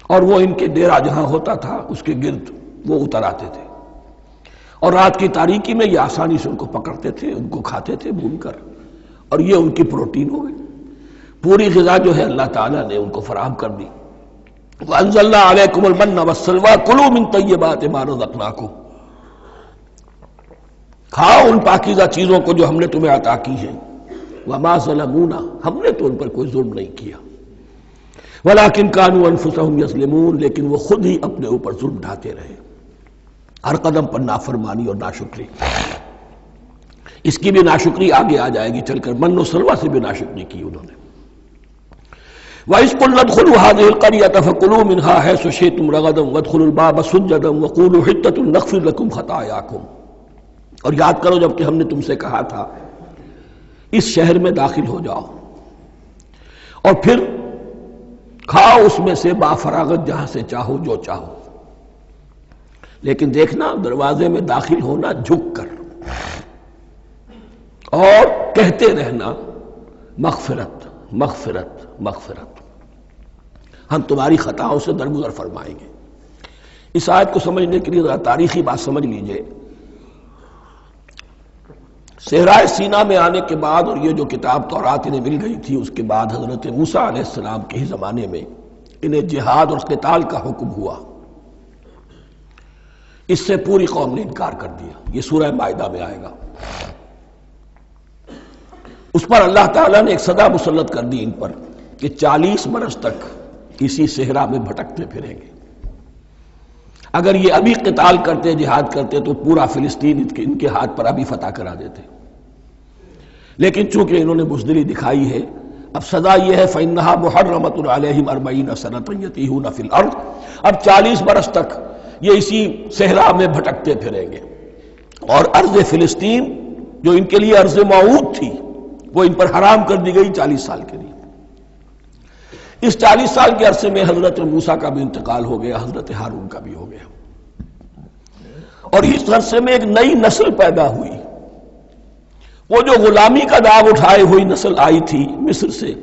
اور وہ ان کے ڈیرا جہاں ہوتا تھا اس کے گرد وہ اتر آتے تھے، اور رات کی تاریکی میں یہ آسانی سے ان کو پکڑتے تھے، ان کو کھاتے تھے بھون کر، اور یہ ان کی پروٹین ہو گئی. پوری غذا جو ہے اللہ تعالیٰ نے ان کو فراہم کر دی. وَأَنزَلْنَا عَلَيْكُمُ الْمَنَّ وَالسَّلْوَىٰ كُلُوا مِن طَيِّبَاتِ مَا رَزَقْنَاكُمْ، کھاؤ ان پاکیزہ چیزوں کو جو ہم نے تمہیں عطا کی ہیں. وَمَا ظَلَمُونَا، ہم نے تو ان پر کوئی ظلم نہیں کیا. وَلَٰكِن كَانُوا أَنفُسَهُمْ يَظْلِمُونَ، لیکن وہ خود ہی اپنے اوپر ظلم ڈھاتے رہے، ہر قدم پر نافرمانی اور ناشکری. اس کی بھی ناشکری آگے آ جائے گی چل کر، من و سلوہ سے بھی ناشکری کی انہوں نے. وَإِذْ قُلْنَا ادْخُلُوا هَٰذِهِ الْقَرْيَةَ فَكُلُوا مِنْهَا حَيْثُ شِئْتُمْ رَغَدًا وَادْخُلُوا الْبَابَ سُجَّدًا وَقُولُوا حِطَّةٌ نَغْفِرْ لَكُمْ خَطَايَاكُمْ. اور یاد کرو جب کہ ہم نے تم سے کہا تھا اس شہر میں داخل ہو جاؤ اور پھر کھاؤ اس میں سے بافراغت جہاں سے چاہو جو چاہو، لیکن دیکھنا دروازے میں داخل ہونا جھک کر اور کہتے رہنا مغفرت مغفرت مغفرت، ہم تمہاری خطاؤں سے درگزر فرمائیں گے۔ اس آیت کو سمجھنے کے لیے ذرا تاریخی بات سمجھ لیجئے۔ صحرائے سینا میں آنے کے بعد اور یہ جو کتاب تورات انہیں مل گئی تھی، اس کے بعد حضرت موسیٰ علیہ السلام کے ہی زمانے میں انہیں جہاد اور قتال کا حکم ہوا۔ اس سے پوری قوم نے انکار کر دیا، یہ سورہ مائدہ میں آئے گا۔ اس پر اللہ تعالیٰ نے ایک سزا مسلط کر دی ان پر کہ 40 برس تک اسی صحرا میں بھٹکتے پھریں گے۔ اگر یہ ابھی قتال کرتے، جہاد کرتے، تو پورا فلسطین ان کے ہاتھ پر ابھی فتح کرا دیتے، لیکن چونکہ انہوں نے بزدلی دکھائی ہے، اب سزا یہ ہے فَإِنَّهَا مُحَرَّمَةٌ عَلَيْهِمْ 40 سَنَةً يَتِيهُونَ فِي الْأَرْضِ، اب 40 برس تک یہ اسی صحرا میں بھٹکتے پھریں گے، اور ارض فلسطین جو ان کے لیے ارض موعود تھی وہ ان پر حرام کر دی گئی 40 سال کے لیے۔ اس 40 سال کے عرصے میں حضرت موسیٰ کا بھی انتقال ہو گیا، حضرت ہارون کا بھی ہو گیا، اور اس عرصے میں ایک نئی نسل پیدا ہوئی۔ وہ جو غلامی کا داغ اٹھائے ہوئی نسل آئی تھی مصر سے،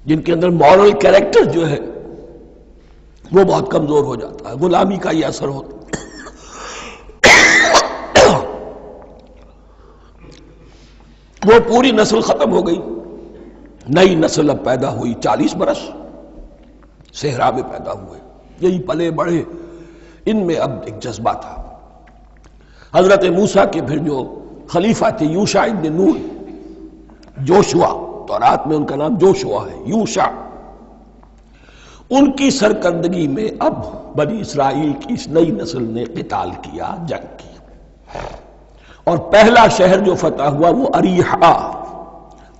جن کے اندر مورل کیریکٹر جو ہے وہ بہت کمزور ہو جاتا ہے، غلامی کا یہ اثر ہوتا ہے۔ وہ پوری نسل ختم ہو گئی، نئی نسل اب پیدا ہوئی، 40 برس صحرا میں پیدا ہوئے، یہی پلے بڑھے، ان میں اب ایک جذبہ تھا۔ حضرت موسیٰ کے پھر جو خلیفہ تھے یوشع ابن نون، جوشوا، تورات میں ان کا نام جوشوا ہے، یوشع، ان کی سرکردگی میں اب بنی اسرائیل کی اس نئی نسل نے قتال کیا، جنگ کی، اور پہلا شہر جو فتح ہوا وہ اریحا۔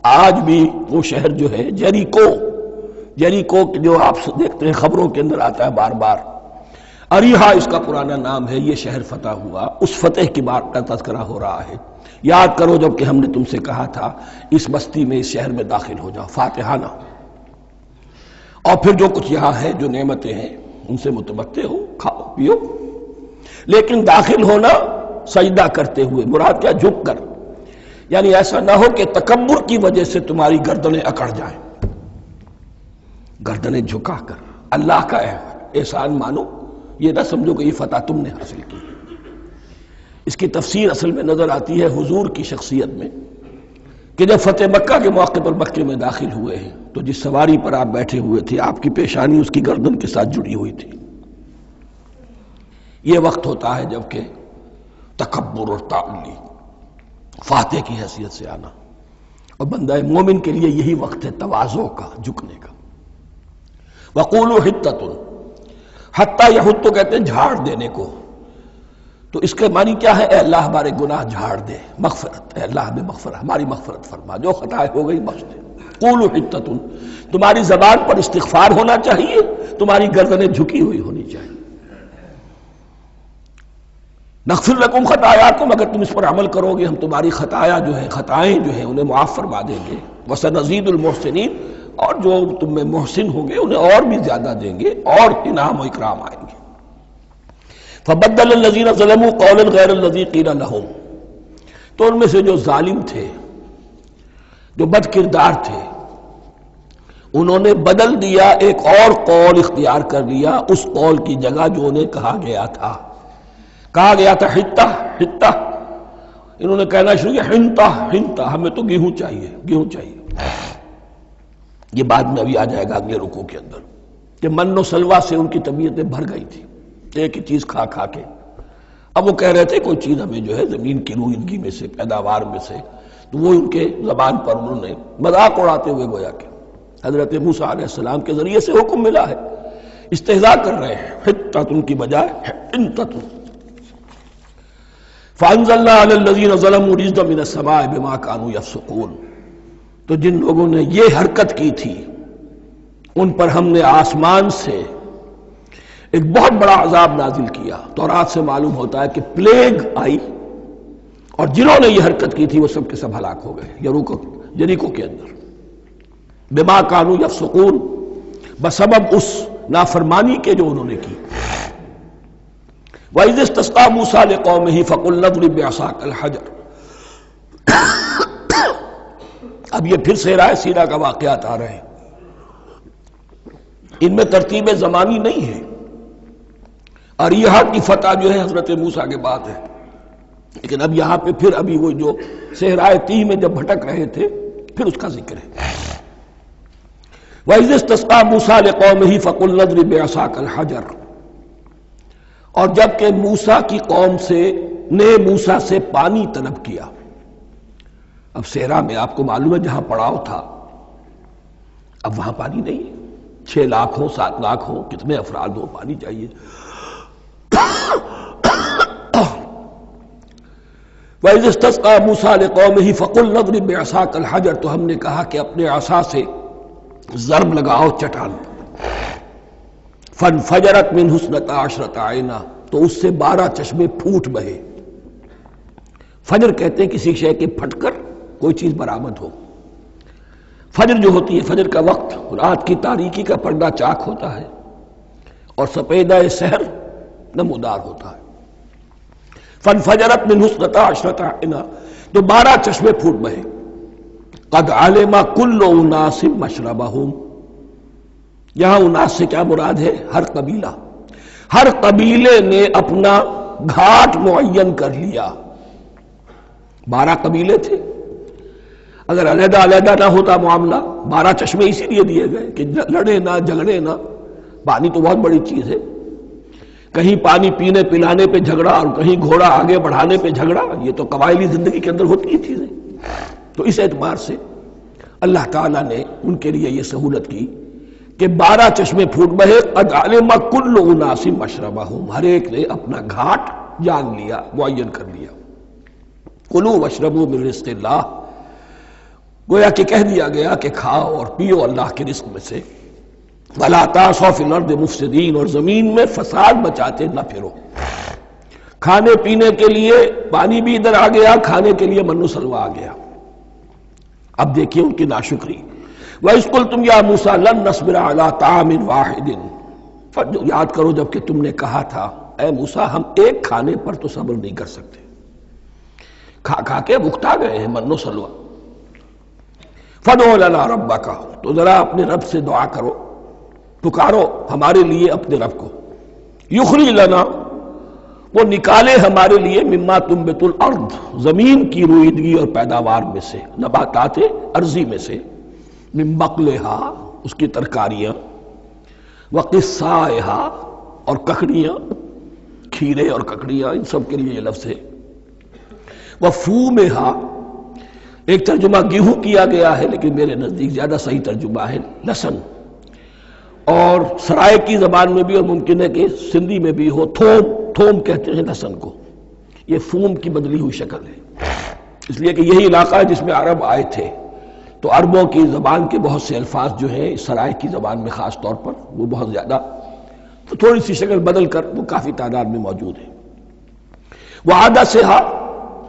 آج بھی وہ شہر جو ہے جیریکو جو آپ دیکھتے ہیں خبروں کے اندر آتا ہے بار بار، اریحا اس کا پرانا نام ہے، یہ شہر فتح ہوا۔ اس فتح کی بات کا تذکرہ ہو رہا ہے۔ یاد کرو جب کہ ہم نے تم سے کہا تھا اس بستی میں، اس شہر میں داخل ہو جاؤ فاتحانہ، اور پھر جو کچھ یہاں ہے، جو نعمتیں ہیں ان سے متمتع ہو، کھاؤ پیو، لیکن داخل ہونا سجدہ کرتے ہوئے، مراد کیا؟ جھک کر، یعنی ایسا نہ ہو کہ تکبر کی وجہ سے تمہاری گردنیں اکڑ جائیں، گردنیں جھکا کر اللہ کا احسان مانو، یہ نہ سمجھو کہ یہ فتح تم نے حاصل کی۔ اس کی تفسیر اصل میں نظر آتی ہے حضور کی شخصیت میں، کہ جب فتح مکہ کے موقع پر مکے میں داخل ہوئے ہیں تو جس سواری پر آپ بیٹھے ہوئے تھے، آپ کی پیشانی اس کی گردن کے ساتھ جڑی ہوئی تھی۔ یہ وقت ہوتا ہے جب کہ تکبر اور تعلی، فاتح کی حیثیت سے آنا، اور بندہ مومن کے لیے یہی وقت ہے تواضع کا، جھکنے کا۔ وَقُولُوا حِطَّةٌ، حتیٰ یحط کہتے ہیں جھاڑ دینے کو، تو اس کے معنی کیا ہے؟ اے اللہ ہمارے گناہ جھاڑ دے، مغفرت، اے اللہ ہمیں مغفرت، ہماری مغفرت فرما، جو خطائیں ہو گئی بخش دے۔ قولوا حِطَّةٌ، تمہاری زبان پر استغفار ہونا چاہیے، تمہاری گردنیں جھکی ہوئی ہونی چاہیے۔ نغفر لکم خطایاکم، اگر تم اس پر عمل کرو گے ہم تمہاری خطائیں جو ہیں انہیں معاف فرما دیں گے۔ وسنزید المحسنین، اور جو تم میں محسن ہوں گے انہیں اور بھی زیادہ دیں گے، اور انعام و اکرام آئیں گے۔ فبدل الذین ظلموا قولا غیر الذی قیل لہم، تو ان میں سے جو ظالم تھے، جو بد کردار تھے، انہوں نے بدل دیا، ایک اور قول اختیار کر لیا اس قول کی جگہ جو انہیں کہا گیا تھا حتہ حتہ، انہوں نے کہنا شروع کیا ہنتا ہنتا، ہمیں تو گیہوں چاہیے۔ یہ بعد میں ابھی آ جائے گا اگلے رکوع کے اندر، کہ من و سلوہ سے ان کی طبیعتیں بھر گئی تھی ایک ہی چیز کھا کھا کے۔ اب وہ کہہ رہے تھے کوئی چیز ہمیں جو ہے زمین کی روئیدگی میں سے، پیداوار میں سے، تو وہ ان کے زبان پر انہوں نے مذاق اڑاتے ہوئے گویا کہ حضرت موسیٰ علیہ السلام کے ذریعے سے حکم ملا ہے، استہزاء کر رہے ہیں، حتۃ کی بجائے حنتۃ۔ فَأَنزَلْنَا عَلَى الَّذِينَ ظَلَمُوا رِجْزًا مِنَ السَّمَاءِ بِمَا كَانُوا يَفْسُقُونَ، تو جن لوگوں نے یہ حرکت کی تھی ان پر ہم نے آسمان سے ایک بہت بڑا عذاب نازل کیا۔ تورات سے معلوم ہوتا ہے کہ پلیگ آئی اور جنہوں نے یہ حرکت کی تھی وہ سب کے سب ہلاک ہو گئے یریکو کے اندر، بما کانوا یفسقون، بسبب اس نافرمانی کے جو انہوں نے کی۔ وَإِذِ اسْتَسْقَىٰ مُوسَىٰ لِقَوْمِهِ فَقُلْنَا اضْرِب بِّعَصَاكَ الْحَجَرَ۔ اب یہ پھر صحرائے سینا کا واقعات آ رہے ہیں، ان میں ترتیب زمانی نہیں ہے۔ اریحا کی فتح جو ہے حضرت موسیٰ کے بعد ہے، لیکن اب یہاں پہ پھر ابھی وہ جو صحرائے تیہ میں جب بھٹک رہے تھے پھر اس کا ذکر ہے۔ وَإِذِ اسْتَسْقَىٰ مُوسَىٰ لِقَوْمِهِ فَقُلْنَا اضْرِب بِّعَصَاكَ الْحَجَرَ، اور جب کہ موسیٰ کی قوم نے موسیٰ سے پانی طلب کیا۔ اب صحرا میں آپ کو معلوم ہے جہاں پڑاؤ تھا اب وہاں پانی نہیں ہے، 6 لاکھ ہو 7 لاکھ ہو کتنے افراد ہو پانی چاہیے۔ وَإِذِ اسْتَسْقَىٰ مُوسَىٰ لِقَوْمِهِ فَقُلْنَا اضْرِب بِّعَصَاكَ الْحَجَرَ، تو ہم نے کہا کہ اپنے عصا سے ضرب لگاؤ چٹان پر۔ فَانْفَجَرَتْ مِنْهُ اثْنَتَا عَشْرَةَ عَيْنًا، تو اس سے 12 چشمے پھوٹ بہے۔ فجر کہتے ہیں کسی شے کے پھٹ کر کوئی چیز برآمد ہو۔ فجر جو ہوتی ہے، فجر کا وقت رات کی تاریکی کا پردہ چاک ہوتا ہے اور سپیدہ سحر نمودار ہوتا ہے۔ فَانْفَجَرَتْ مِنْهُ اثْنَتَا عَشْرَةَ عَيْنًا، تو 12 چشمے پھوٹ بہے۔ قَدْ عَلِمَ كُلُّ أُنَاسٍ مَشْرَبَهُمْ، یہاں اناس سے کیا مراد ہے؟ ہر قبیلہ، ہر قبیلے نے اپنا گھاٹ معین کر لیا۔ 12 قبیلے تھے، اگر علیحدہ علیحدہ نہ ہوتا معاملہ، 12 چشمے اسی لیے دیے گئے کہ لڑے نہ جھگڑے نہ۔ پانی تو بہت بڑی چیز ہے، کہیں پانی پینے پلانے پہ جھگڑا اور کہیں گھوڑا آگے بڑھانے پہ جھگڑا، یہ تو قبائلی زندگی کے اندر ہوتی ہی چیزیں۔ تو اس اعتبار سے اللہ تعالیٰ نے ان کے لیے یہ سہولت کی کہ 12 چشمے پھوٹ بہے۔ قد علم کل اناس مشربہم، ہر ایک نے اپنا گھاٹ جان لیا، معین کر لیا۔ کلوا واشربوا من رزق اللہ، گویا کہ کہہ دیا گیا کہ کھاؤ اور پیو اللہ کے رزق میں سے۔ ولا تعثوا فی الارض مفسدین، اور زمین میں فساد مچاتے نہ پھرو۔ کھانے پینے کے لیے پانی بھی ادھر آ گیا، کھانے کے لیے من و سلوہ آ گیا۔ اب دیکھیے ان کی ناشکری۔ وَإِذْ قُلْتُمْ يَا مُوسَىٰ لَن نَّصْبِرَ عَلَىٰ طَعَامٍ وَاحِدٍ، یاد کرو جب کہ تم نے کہا تھا اے موسیٰ ہم ایک کھانے پر تو صبر نہیں کر سکتے، کھا کھا کے بکتا گئے ہیں من و سلوہ۔ فَادْعُ لَنَا رَبَّكَ، تو ذرا اپنے رب سے دعا کرو، پکارو ہمارے لیے اپنے رب کو۔ یخرج لنا، وہ نکالے ہمارے لیے مما تنبت الارض، زمین کی روئیدگی اور پیداوار میں سے، نباتات ارضی میں سے، من بقلہا اس کی ترکاریاں، وقصائہا اور ککڑیاں، کھیرے اور ککڑیاں، ان سب کے لیے یہ لفظ ہے۔ وفومہا، ایک ترجمہ گیہوں کیا گیا ہے لیکن میرے نزدیک زیادہ صحیح ترجمہ ہے لہسن، اور سرائکی زبان میں بھی اور ممکن ہے کہ سندھی میں بھی ہو تھوم، تھوم کہتے ہیں لہسن کو، یہ فوم کی بدلی ہوئی شکل ہے، اس لیے کہ یہی علاقہ ہے جس میں عرب آئے تھے، تو عربوں کی زبان کے بہت سے الفاظ جو ہیں سرائکی زبان میں خاص طور پر وہ بہت زیادہ تو تھوڑی سی شکل بدل کر وہ کافی تعداد میں موجود ہے۔ وعدسہا،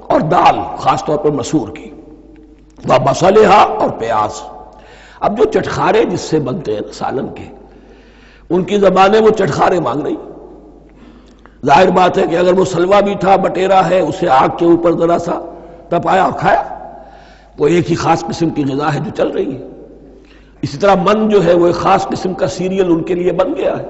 اور دال خاص طور پر مسور کی، وبصلہا، اور پیاز۔ اب جو چٹخارے جس سے بنتے ہیں سالن کے، ان کی زبانیں وہ چٹخارے مانگ رہی۔ ظاہر بات ہے کہ اگر وہ سلوا بھی تھا، بٹیرا ہے، اسے آگ کے اوپر ذرا سا تپایا اور کھایا، وہ ایک ہی خاص قسم کی غذا ہے جو چل رہی ہے۔ اسی طرح من جو ہے وہ ایک خاص قسم کا سیریل ان کے لیے بن گیا ہے،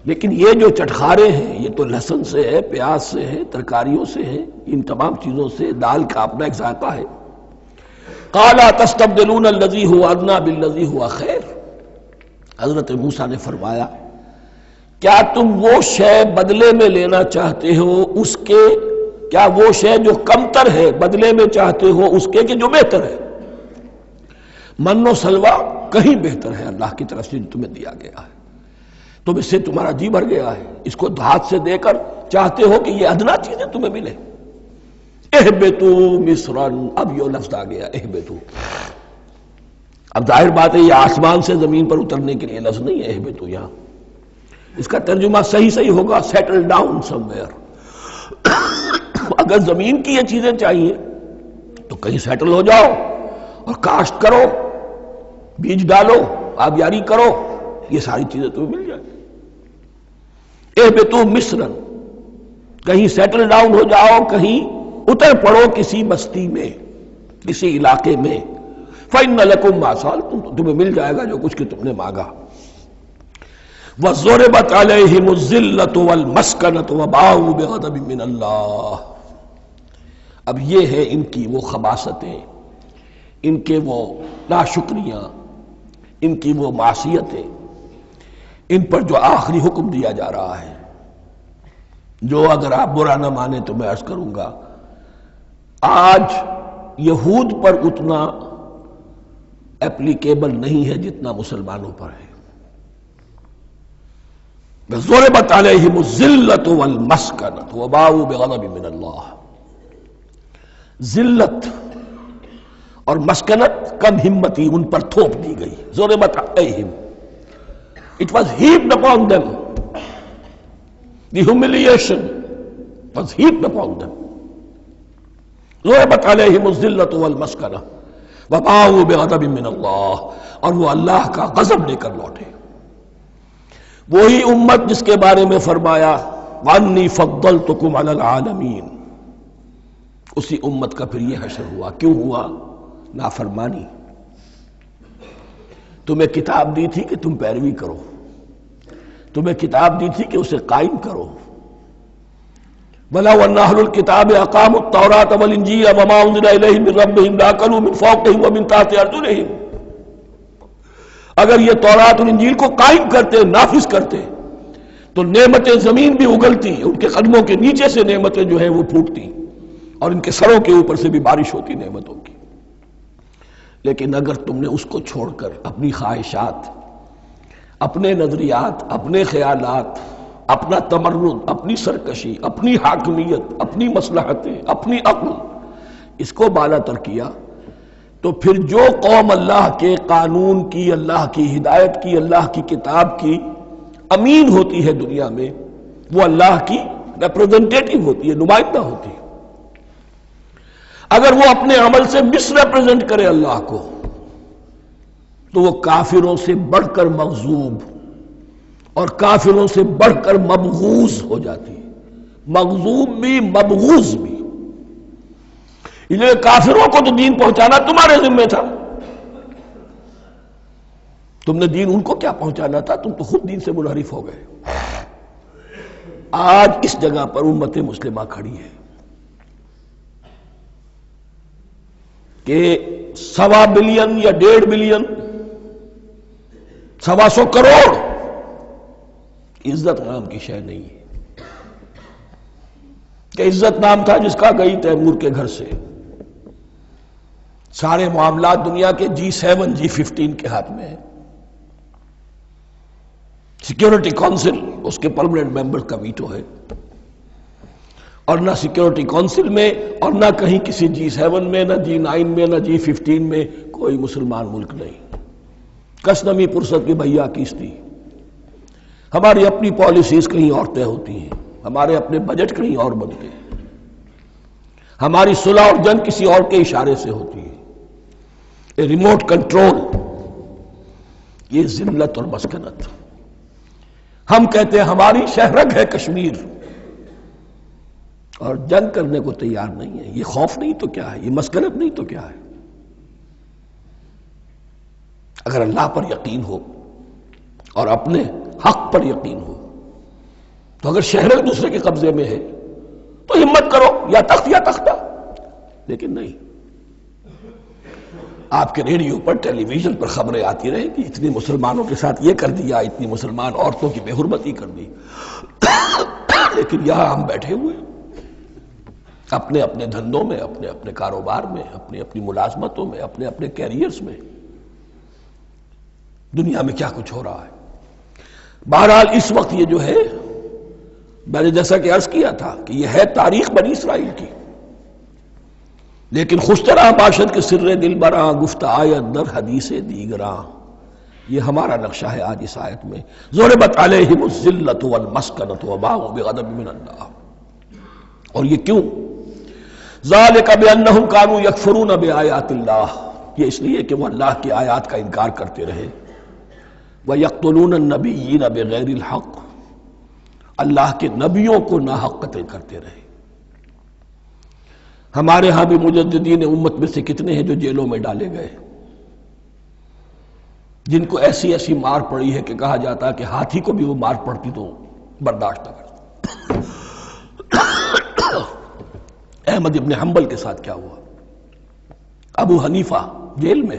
لیکن یہ جو چٹخارے ہیں یہ تو لہسن سے ہے، پیاز سے ہے، ترکاریوں سے ہے، ان تمام چیزوں سے، دال کا اپنا ایک ذائقہ ہے۔ قَالَ تَسْتَبْدِلُونَ الَّذِي هُوَ أَدْنَىٰ بِالَّذِي هُوَ خَيْرٌ، حضرت موسیٰ نے فرمایا کیا تم وہ شے بدلے میں لینا چاہتے ہو اس کے، کیا وہ شے جو کمتر ہے بدلے میں چاہتے ہو اس کے کہ جو بہتر ہے؟ من و سلوہ کہیں بہتر ہے اللہ کی طرف سے جو تمہیں دیا گیا ہے، تم اس سے تمہارا جی بھر گیا ہے، اس کو ہاتھ سے دے کر چاہتے ہو کہ یہ ادنا چیزیں تمہیں ملے۔ اہبتو مصرن، اب یہ لفظ آ گیا اہبتو، اب ظاہر بات ہے یہ آسمان سے زمین پر اترنے کے لیے لفظ نہیں ہے اہبتو، یہاں اس کا ترجمہ صحیح ہوگا سیٹل ڈاؤن سم ویئر، اگر زمین کی یہ چیزیں چاہیے تو کہیں سیٹل ہو جاؤ اور کاشت کرو، بیج ڈالو، آبیاری کرو، یہ ساری چیزیں تمہیں مل جائیں۔ اہبطوا مصرا، کہیں سیٹل ڈاؤن ہو جاؤ، کہیں اتر پڑو کسی بستی میں، کسی علاقے میں، فإن لکم ما سألتم، تمہیں مل جائے گا جو کچھ کہ تم نے مانگا۔ وَضُرِبَتْ عَلَيْهِمُ الذِّلَّةُ وَالْمَسْكَنَةُ وَبَاءُوا بِغَضَبٍ مِّنَ اللَّهِ۔ اب یہ ہے ان کی وہ خباثتیں، ان کے وہ ناشکریاں، ان کی وہ معصیتیں، ان پر جو آخری حکم دیا جا رہا ہے، جو اگر آپ برا نہ مانیں تو میں عرض کروں گا آج یہود پر اتنا اپلیکیبل نہیں ہے جتنا مسلمانوں پر ہے۔ ضربت علیہم الذلۃ والمسکنۃ وباؤوا بغضب من اللہ۔ ذلت اور مسکنت، کم ہمتی ان پر تھوپ دی گئی۔ ضربت علیہم، it was heaped upon them، the humiliation was heaped upon them۔ ضربت علیہم الذلۃ والمسکنۃ وباؤوا بغضب من اللہ، اور وہ اللہ کا غضب لے کر لوٹے۔ وہی امت جس کے بارے میں فرمایا وَأَنِّي فَضَّلْتُكُمْ عَلَى الْعَالَمِينَ، اسی امت کا پھر یہ حشر ہوا۔ کیوں ہوا؟ نافرمانی۔ تمہیں کتاب دی تھی کہ تم پیروی کرو، تمہیں کتاب دی تھی کہ اسے قائم کرو۔ وَلَوْ أَنَّ أَهْلَ الْكِتَابِ أَقَامُوا التَّوْرَاةَ وَالْإِنْجِيلَ وَمَا أُنزِلَ إِلَيْهِمْ مِنْ رَبِّهِمْ لَأَكَلُوا مِنْ فَوْقِهِمْ وَمِنْ تَحْتِ أَرْجُلِهِمْ۔ اگر یہ تورات اور انجیل کو قائم کرتے، نافذ کرتے، تو نعمتیں زمین بھی اگلتی، ان کے قدموں کے نیچے سے نعمتیں جو ہیں وہ پھوٹتی، اور ان کے سروں کے اوپر سے بھی بارش ہوتی نعمتوں کی۔ لیکن اگر تم نے اس کو چھوڑ کر اپنی خواہشات، اپنے نظریات، اپنے خیالات، اپنا تمرد، اپنی سرکشی، اپنی حاکمیت، اپنی مصلحتیں، اپنی عقل، اس کو بالا تر کیا، تو پھر جو قوم اللہ کے قانون کی، اللہ کی ہدایت کی، اللہ کی کتاب کی امین ہوتی ہے دنیا میں، وہ اللہ کی ریپرزنٹیٹو ہوتی ہے، نمائندہ ہوتی ہے۔ اگر وہ اپنے عمل سے مس ریپرزنٹ کرے اللہ کو، تو وہ کافروں سے بڑھ کر مغضوب اور کافروں سے بڑھ کر مبغوض ہو جاتی ہے، مغضوب بھی مبغوض بھی۔ اس لیے کافروں کو تو دین پہنچانا تمہارے ذمہ تھا، تم نے دین ان کو کیا پہنچانا تھا، تم تو خود دین سے منحرف ہو گئے۔ آج اس جگہ پر امت مسلمہ کھڑی ہے کہ 1.25 بلین یا 1.5 بلین، 125 کروڑ عزت نام کی شے نہیں ہے کہ عزت نام تھا جس کا گئی تیمور کے گھر سے، سارے معاملات دنیا کے G7 G15 کے ہاتھ میں ہیں، سیکیورٹی کونسل اس کے پرماننٹ ممبر کا ویٹو ہے، اور نہ سیکیورٹی کونسل میں اور نہ کہیں کسی G7 میں، نہ G9 میں، نہ G15 میں کوئی مسلمان ملک نہیں۔ کس نمی پرست کی بھیا کیستی، ہماری اپنی پالیسیز کہیں اور طے ہوتی ہیں، ہمارے اپنے بجٹ کہیں اور بنتے ہیں، ہماری صلح اور جنگ کسی اور کے اشارے سے ہوتی ہے، ریموٹ کنٹرول، یہ ذلت اور مسکنت۔ ہم کہتے ہیں ہماری شہرگ ہے کشمیر، اور جنگ کرنے کو تیار نہیں ہے۔ یہ خوف نہیں تو کیا ہے، یہ مسکنت نہیں تو کیا ہے؟ اگر اللہ پر یقین ہو اور اپنے حق پر یقین ہو تو اگر شہر ایک دوسرے کے قبضے میں ہے تو ہمت کرو، یا تخت یا تختہ، لیکن نہیں۔ آپ کے ریڈیو پر، ٹیلی ویژن پر خبریں آتی رہیں کہ اتنی مسلمانوں کے ساتھ یہ کر دیا، اتنی مسلمان عورتوں کی بے حرمتی کر دی، لیکن یہاں ہم بیٹھے ہوئے اپنے اپنے دھندوں میں، اپنے اپنے کاروبار میں، اپنی اپنی ملازمتوں میں، اپنے اپنے کیریئرز میں، دنیا میں کیا کچھ ہو رہا ہے۔ بہرحال اس وقت یہ جو ہے، میں نے جیسا کہ عرض کیا تھا کہ یہ ہے تاریخ بنی اسرائیل کی، لیکن خوشترا باشد کے سر دل براں، گفت آیت در حدیث دیگراں، یہ ہمارا نقشہ ہے آج اس آیت میں۔ ضربت علیہم الذلۃ والمسکنۃ وباؤوا بغضب من اللہ۔ اور یہ کیوں؟ ذالک بانہم کانوا یکفرون بآیات اللہ، یہ اس لیے کہ وہ اللہ کی آیات کا انکار کرتے رہے، وَيَقْتُلُونَ النَّبِيِّينَ بِغَيْرِ الْحَقِّ، اللہ کے نبیوں کو ناحق قتل کرتے رہے۔ ہمارے ہاں بھی مجددین امت میں سے کتنے ہیں جو جیلوں میں ڈالے گئے، جن کو ایسی ایسی مار پڑی ہے کہ کہا جاتا ہے کہ ہاتھی کو بھی وہ مار پڑتی تو برداشت نہ کرتا۔ احمد ابن حنبل کے ساتھ کیا ہوا؟ ابو حنیفہ جیل میں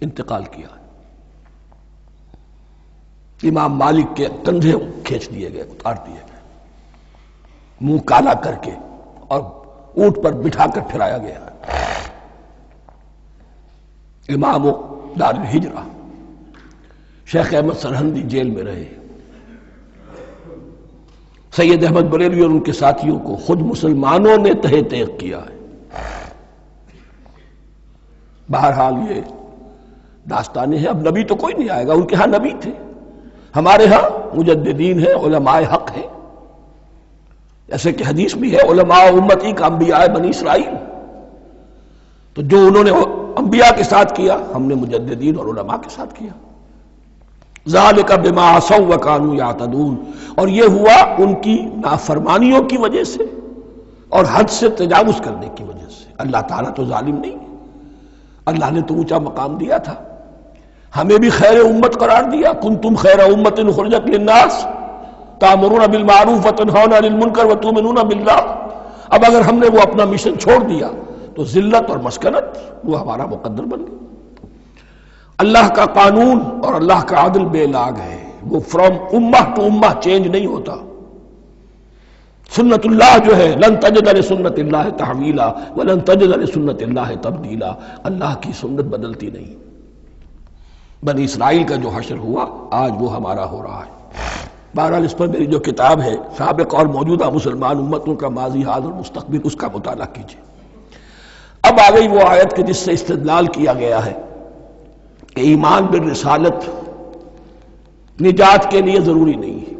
انتقال کیا، امام مالک کے کندھے کھینچ دیے گئے، اتار دیے گئے، منہ کالا کر کے اور اونٹ پر بٹھا کر پھرایا گیا۔ امام دار الہجرہ شیخ احمد سرہندی جیل میں رہے، سید احمد بریلوی اور ان کے ساتھیوں کو خود مسلمانوں نے تہہ تیغ کیا ہے۔ بہرحال یہ داستانیں ہیں، اب نبی تو کوئی نہیں آئے گا، ان کے ہاں نبی تھے، ہمارے ہاں مجددین ہیں، علماء حق ہیں، جیسے کہ حدیث بھی ہے علماء امتی کا انبیاء بنی اسرائیل، تو جو انہوں نے انبیاء کے ساتھ کیا ہم نے مجددین اور علماء کے ساتھ کیا۔ ذالک بما عصوا وکانوا یعتدون، اور یہ ہوا ان کی نافرمانیوں کی وجہ سے اور حد سے تجاوز کرنے کی وجہ سے۔ اللہ تعالیٰ تو ظالم نہیں ہے، اللہ نے تو اونچا مقام دیا تھا، ہمیں بھی خیر امت قرار دیا، کنتم خیر امت اخرجت للناس تأمرون بالمعروف وتنہون عن المنکر وتؤمنون باللہ۔ اب اگر ہم نے وہ اپنا مشن چھوڑ دیا تو ذلت اور مسکنت وہ ہمارا مقدر بن گئی۔ اللہ کا قانون اور اللہ کا عدل بے لاگ ہے، وہ فرام امہ ٹو امہ چینج نہیں ہوتا۔ سنت اللہ جو ہے لن تجد لسنت اللہ تحویلا ولن تجد لسنت اللہ تبدیلا، اللہ کی سنت بدلتی نہیں۔ بنی اسرائیل کا جو حشر ہوا آج وہ ہمارا ہو رہا ہے۔ بہرحال اس پر میری جو کتاب ہے سابق اور موجودہ مسلمان امتوں کا ماضی حال اور مستقبل، اس کا مطالعہ کیجیے۔ اب آ گئی وہ آیت کہ جس سے استدلال کیا گیا ہے کہ ایمان بالرسالت نجات کے لیے ضروری نہیں ہے۔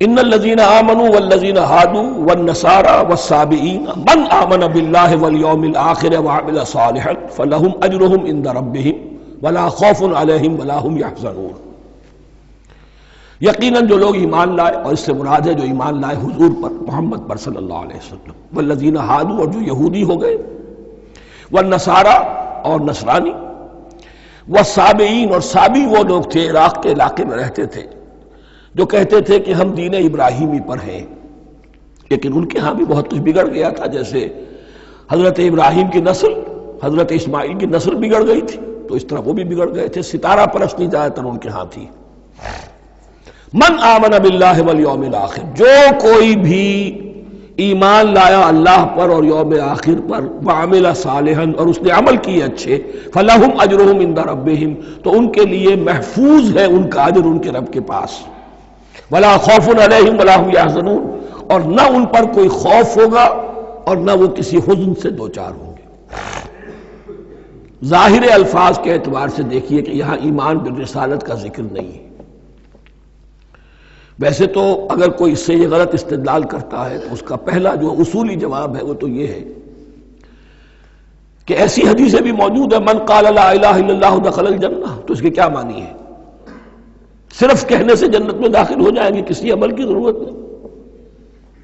ان الذین آمنوا والذین ہادوا والنصارى والصابئین من آمن باللہ والیوم الآخر وعمل صالحا فلہم اجرہم عند ربہم ولا خوف علیہم ولا ہم یحزنون۔ یقیناً جو لوگ ایمان لائے، اور اس سے مراد ہے جو ایمان لائے حضور پر، محمد پر صلی اللہ علیہ وسلم، والذین ہادوا، اور جو یہودی ہو گئے، والنصارى، اور نصرانی، والصابئین، اور صابی وہ لوگ تھے عراق کے علاقے میں رہتے تھے جو کہتے تھے کہ ہم دین ابراہیمی پر ہیں، لیکن ان کے ہاں بھی بہت کچھ بگڑ گیا تھا، جیسے حضرت ابراہیم کی نسل حضرت اسماعیل کی نسل بگڑ گئی تھی تو اس طرح وہ بھی بگڑ گئے تھے، ستارہ پرستی زیادہ تر ان کے ہاں تھی۔ من آمن باللہ والیوم الآخر، جو کوئی بھی ایمان لایا اللہ پر اور یوم آخر پر، وعمل صالحا، اور اس نے عمل کیے اچھے، فلہم اجرہم عند ربہم، تو ان کے لیے محفوظ ہے ان کا اجر ان کے رب کے پاس، ولا خوف علیہم ولا ہم یحزنون، اور نہ ان پر کوئی خوف ہوگا اور نہ وہ کسی حزن سے دوچار ہوں گے۔ ظاہر الفاظ کے اعتبار سے دیکھیے کہ یہاں ایمان بالرسالت کا ذکر نہیں ہے۔ ویسے تو اگر کوئی اس سے یہ غلط استدلال کرتا ہے تو اس کا پہلا جو اصولی جواب ہے وہ تو یہ ہے کہ ایسی حدیثیں بھی موجود ہیں، من قال لا الہ الا اللہ دخل الجنہ، تو اس کے کیا معنی ہے؟ صرف کہنے سے جنت میں داخل ہو جائیں گے، کسی عمل کی ضرورت نہیں؟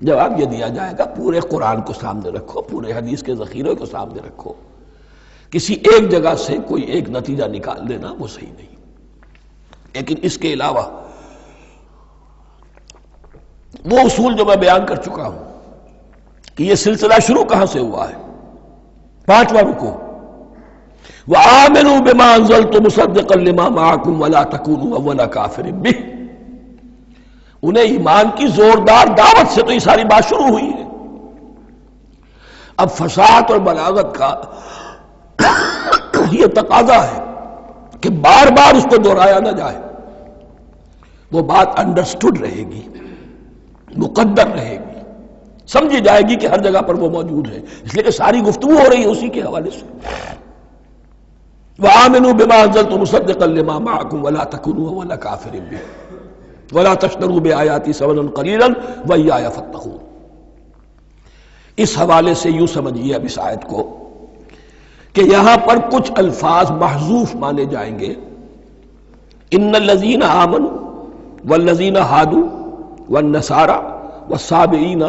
جواب یہ دیا جائے گا پورے قرآن کو سامنے رکھو، پورے حدیث کے ذخیرے کو سامنے رکھو، کسی ایک جگہ سے کوئی ایک نتیجہ نکال لینا وہ صحیح نہیں۔ لیکن اس کے علاوہ وہ اصول جو میں بیان کر چکا ہوں کہ یہ سلسلہ شروع کہاں سے ہوا ہے، 5واں رکوع، وَآمِنُوا بِمَا أَنزَلْتُ مُصَدِّقًا لِمَا مَعَكُمْ وَلَا تَكُونُوا أَوَّلَ كَافِرٍ بِهِ، انہیں ایمان کی زوردار دعوت سے تو یہ ساری بات شروع ہوئی ہے۔ اب فصاحت اور بلاغت کا یہ تقاضا ہے کہ بار بار اس کو دہرایا نہ جائے، وہ بات انڈرسٹوڈ رہے گی، مقدر رہے گی، سمجھی جائے گی کہ ہر جگہ پر وہ موجود ہے، اس لیے کہ ساری گفتگو ہو رہی ہے اسی کے حوالے سے۔ وَآمِنُوا بِمَا أَنزَلْتُ مُصَدِّقًا لِمَا مَعَكُمْ وَلَا تَكُونُوا أَوَّلَ كَافِرٍ بِهِ وَلَا تَشْتَرُوا بِآيَاتِي ثَمَنًا قَلِيلًا وَإِيَّايَ فَاتَّقُونِ۔ اس حوالے سے یوں سمجھیے اب اس آیت کو کہ یہاں پر کچھ الفاظ محذوف مانے جائیں گے. ان الذین آمنوا والذین ہادوا والنصارى والصابئین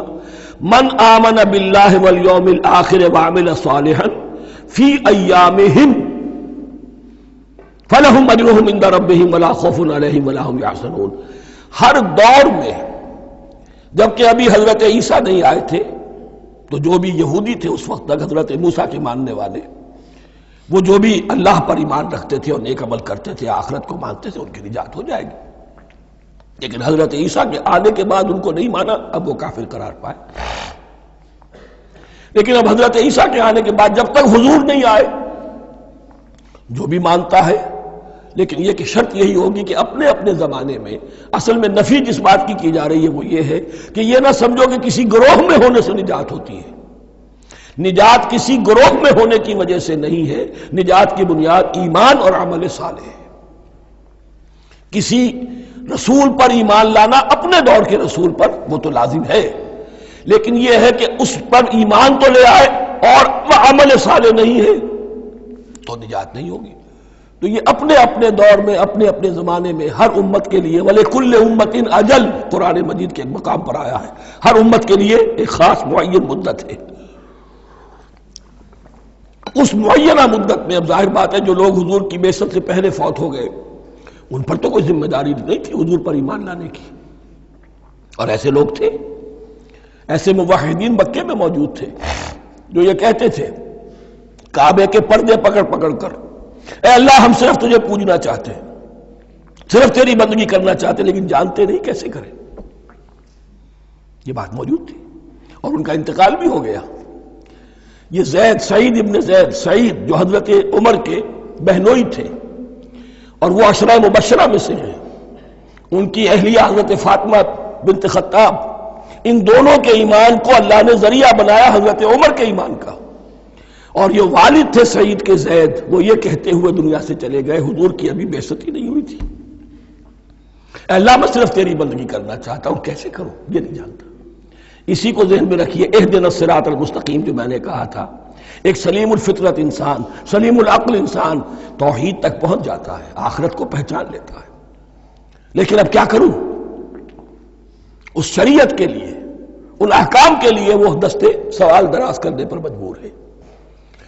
من آمن باللہ والیوم الآخر وعمل صالحا فی ایامہم فلہم اجرہم عند ربہم ولا خوف علیہم ولا ہم یحزنون. ہر دور میں جبکہ ابھی حضرت عیسیٰ نہیں آئے تھے تو جو بھی یہودی تھے اس وقت تک حضرت موسیٰ کے ماننے والے، وہ جو بھی اللہ پر ایمان رکھتے تھے اور نیک عمل کرتے تھے، آخرت کو مانتے تھے، ان کی نجات ہو جائے گی. لیکن حضرت عیسیٰ کے آنے کے بعد ان کو نہیں مانا، اب وہ کافر قرار پائے. لیکن اب حضرت عیسیٰ کے آنے کے بعد جب تک حضور نہیں آئے جو بھی مانتا ہے، لیکن یہ کہ شرط یہی ہوگی کہ اپنے اپنے زمانے میں، اصل میں نفی جس بات کی جا رہی ہے وہ یہ ہے کہ یہ نہ سمجھو کہ کسی گروہ میں ہونے سے نجات ہوتی ہے. نجات کسی گروہ میں ہونے کی وجہ سے نہیں ہے، نجات کی بنیاد ایمان اور عمل صالح ہے. کسی رسول پر ایمان لانا اپنے دور کے رسول پر وہ تو لازم ہے، لیکن یہ ہے کہ اس پر ایمان تو لے آئے اور وہ عمل صالح نہیں ہے تو نجات نہیں ہوگی. تو یہ اپنے اپنے دور میں، اپنے اپنے زمانے میں ہر امت کے لیے وَلِكُلِّ أُمَّةٍ أَجَلٌ قرآن مجید کے ایک مقام پر آیا ہے، ہر امت کے لیے ایک خاص معین مدت ہے. اس معینہ مدت میں اب ظاہر بات ہے جو لوگ حضور کی بعثت سے پہلے فوت ہو گئے ان پر تو کوئی ذمہ داری نہیں تھی حضور پر ایمان لانے کی، اور ایسے لوگ تھے، ایسے موحدین مکے میں موجود تھے جو یہ کہتے تھے کعبے کے پردے پکڑ پکڑ کر، اے اللہ ہم صرف تجھے پوجنا چاہتے ہیں، صرف تیری بندگی کرنا چاہتے، لیکن جانتے نہیں کیسے کریں. یہ بات موجود تھی اور ان کا انتقال بھی ہو گیا. یہ زید، سعید ابن زید، سعید جو حضرت عمر کے بہنوئی تھے اور وہ عشرہ مبشرہ میں سے ہیں، ان کی اہلیہ حضرت فاطمہ بنت خطاب، ان دونوں کے ایمان کو اللہ نے ذریعہ بنایا حضرت عمر کے ایمان کا. اور یہ والد تھے سعید کے زید، وہ یہ کہتے ہوئے دنیا سے چلے گئے حضور کی ابھی بعثت ہی نہیں ہوئی تھی، اے اللہ میں صرف تیری بندگی کرنا چاہتا ہوں، کیسے کروں یہ نہیں جانتا. اسی کو ذہن میں رکھیے، اہدنا الصراط المستقیم جو میں نے کہا تھا، ایک سلیم الفطرت انسان، سلیم العقل انسان توحید تک پہنچ جاتا ہے، آخرت کو پہچان لیتا ہے. لیکن اب کیا کروں؟ اس شریعت کے لیے، ان احکام کے لیے وہ دستے سوال دراز کرنے پر مجبور ہے.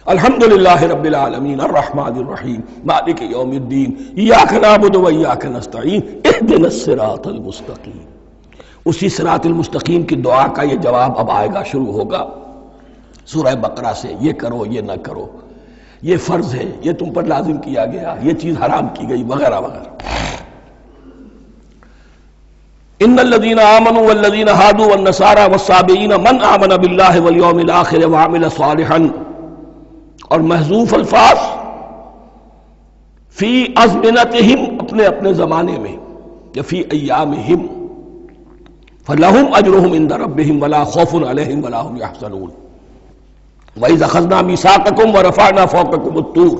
الحمدللہ رب العالمین الرحمن الرحیم مالک یوم الدین ایاک نعبد و ایاک نستعین اہدنا الصراط المستقیم. اسی صراط المستقیم کی دعا کا یہ جواب اب آئے گا، شروع ہوگا سورہ بقرہ سے. یہ کرو، یہ نہ کرو، یہ فرض ہے، یہ تم پر لازم کیا گیا، یہ چیز حرام کی گئی، وغیرہ وغیرہ. ان الذین آمنوا والذین ہادوا والنصارى والصابئین من آمن باللہ والیوم الآخر وعمل صالحا. اور محذوف الفاظ فی ازمنتہم، اپنے اپنے زمانے میں، یا فی ایامہم، فلہم اجرہم عند ربہم ولا خوف علیہم ولا ہم یحزنون. وَإِذْ أَخَذْنَا مِيثَاقَكُمْ وَرَفَعْنَا فَوْقَكُمُ الطُّورَ.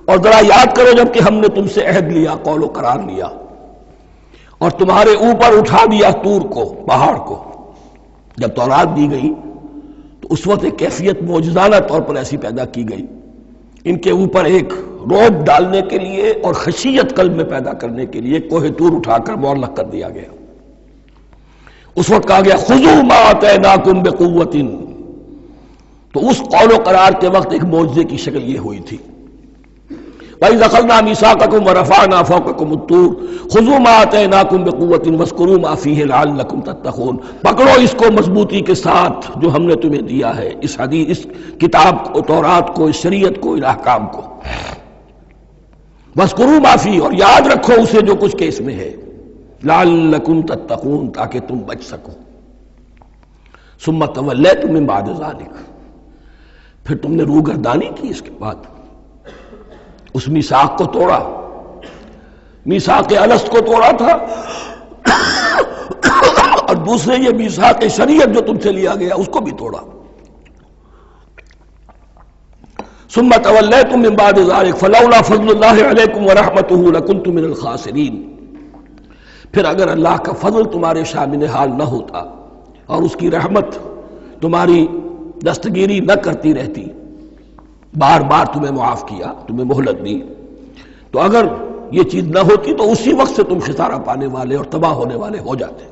اور ذرا یاد کرو جب کہ ہم نے تم سے عہد لیا، قول و قرار لیا، اور تمہارے اوپر اٹھا دیا طور کو، پہاڑ کو. جب تورات دی گئی تو اس وقت ایک کیفیت معجزانہ طور پر ایسی پیدا کی گئی، ان کے اوپر ایک روب ڈالنے کے لیے اور خشیت قلب میں پیدا کرنے کے لیے کوہ طور اٹھا کر معلق کر دیا گیا. اس وقت کہا گیا خذوا ما آتیناکم بقوۃ. تو اس قول و قرار کے وقت ایک معجزے کی شکل یہ ہوئی تھی. وَإِذْ أَخَذْنَا مِيثَاقَكُمْ وَرَفَعْنَا فَوْقَكُمُ الطُّورَ خُذُوا مَا آتَيْنَاكُمْ بِقُوَّةٍ وَاذْكُرُوا مَا فِيهِ لَعَلَّكُمْ تَتَّقُونَ. پکڑو اس کو مضبوطی کے ساتھ جو ہم نے تمہیں دیا ہے، اس حدیث، اس کتاب کو، تورات کو، اس شریعت کو، ان احکام کو. وَاذْكُرُوا مَا فِيهِ، اور یاد رکھو اسے جو کچھ کہ اس میں ہے، لَعَلَّكُمْ تَتَّقُونَ، تاکہ تم بچ سکو. ثُمَّ تَوَلَّيْتُم مِّن بَعْدِ ذَلِكَ، پھر تم نے روگردانی کی اس کے بعد، اس میثاق کو توڑا، میثاق الست کو توڑا تھا، اور دوسرے یہ میثاق شریعت جو تم سے لیا گیا اس کو بھی توڑا. ثم تولیتم من بعد ذلک فلولا فضل اللہ علیکم ورحمتہ لکنتم من الخاسرین. پھر اگر اللہ کا فضل تمہارے شامل حال نہ ہوتا اور اس کی رحمت تمہاری دستگیری نہ کرتی رہتی، بار بار تمہیں معاف کیا، تمہیں مہلت دی، تو اگر یہ چیز نہ ہوتی تو اسی وقت سے تم خسارہ پانے والے اور تباہ ہونے والے ہو جاتے۔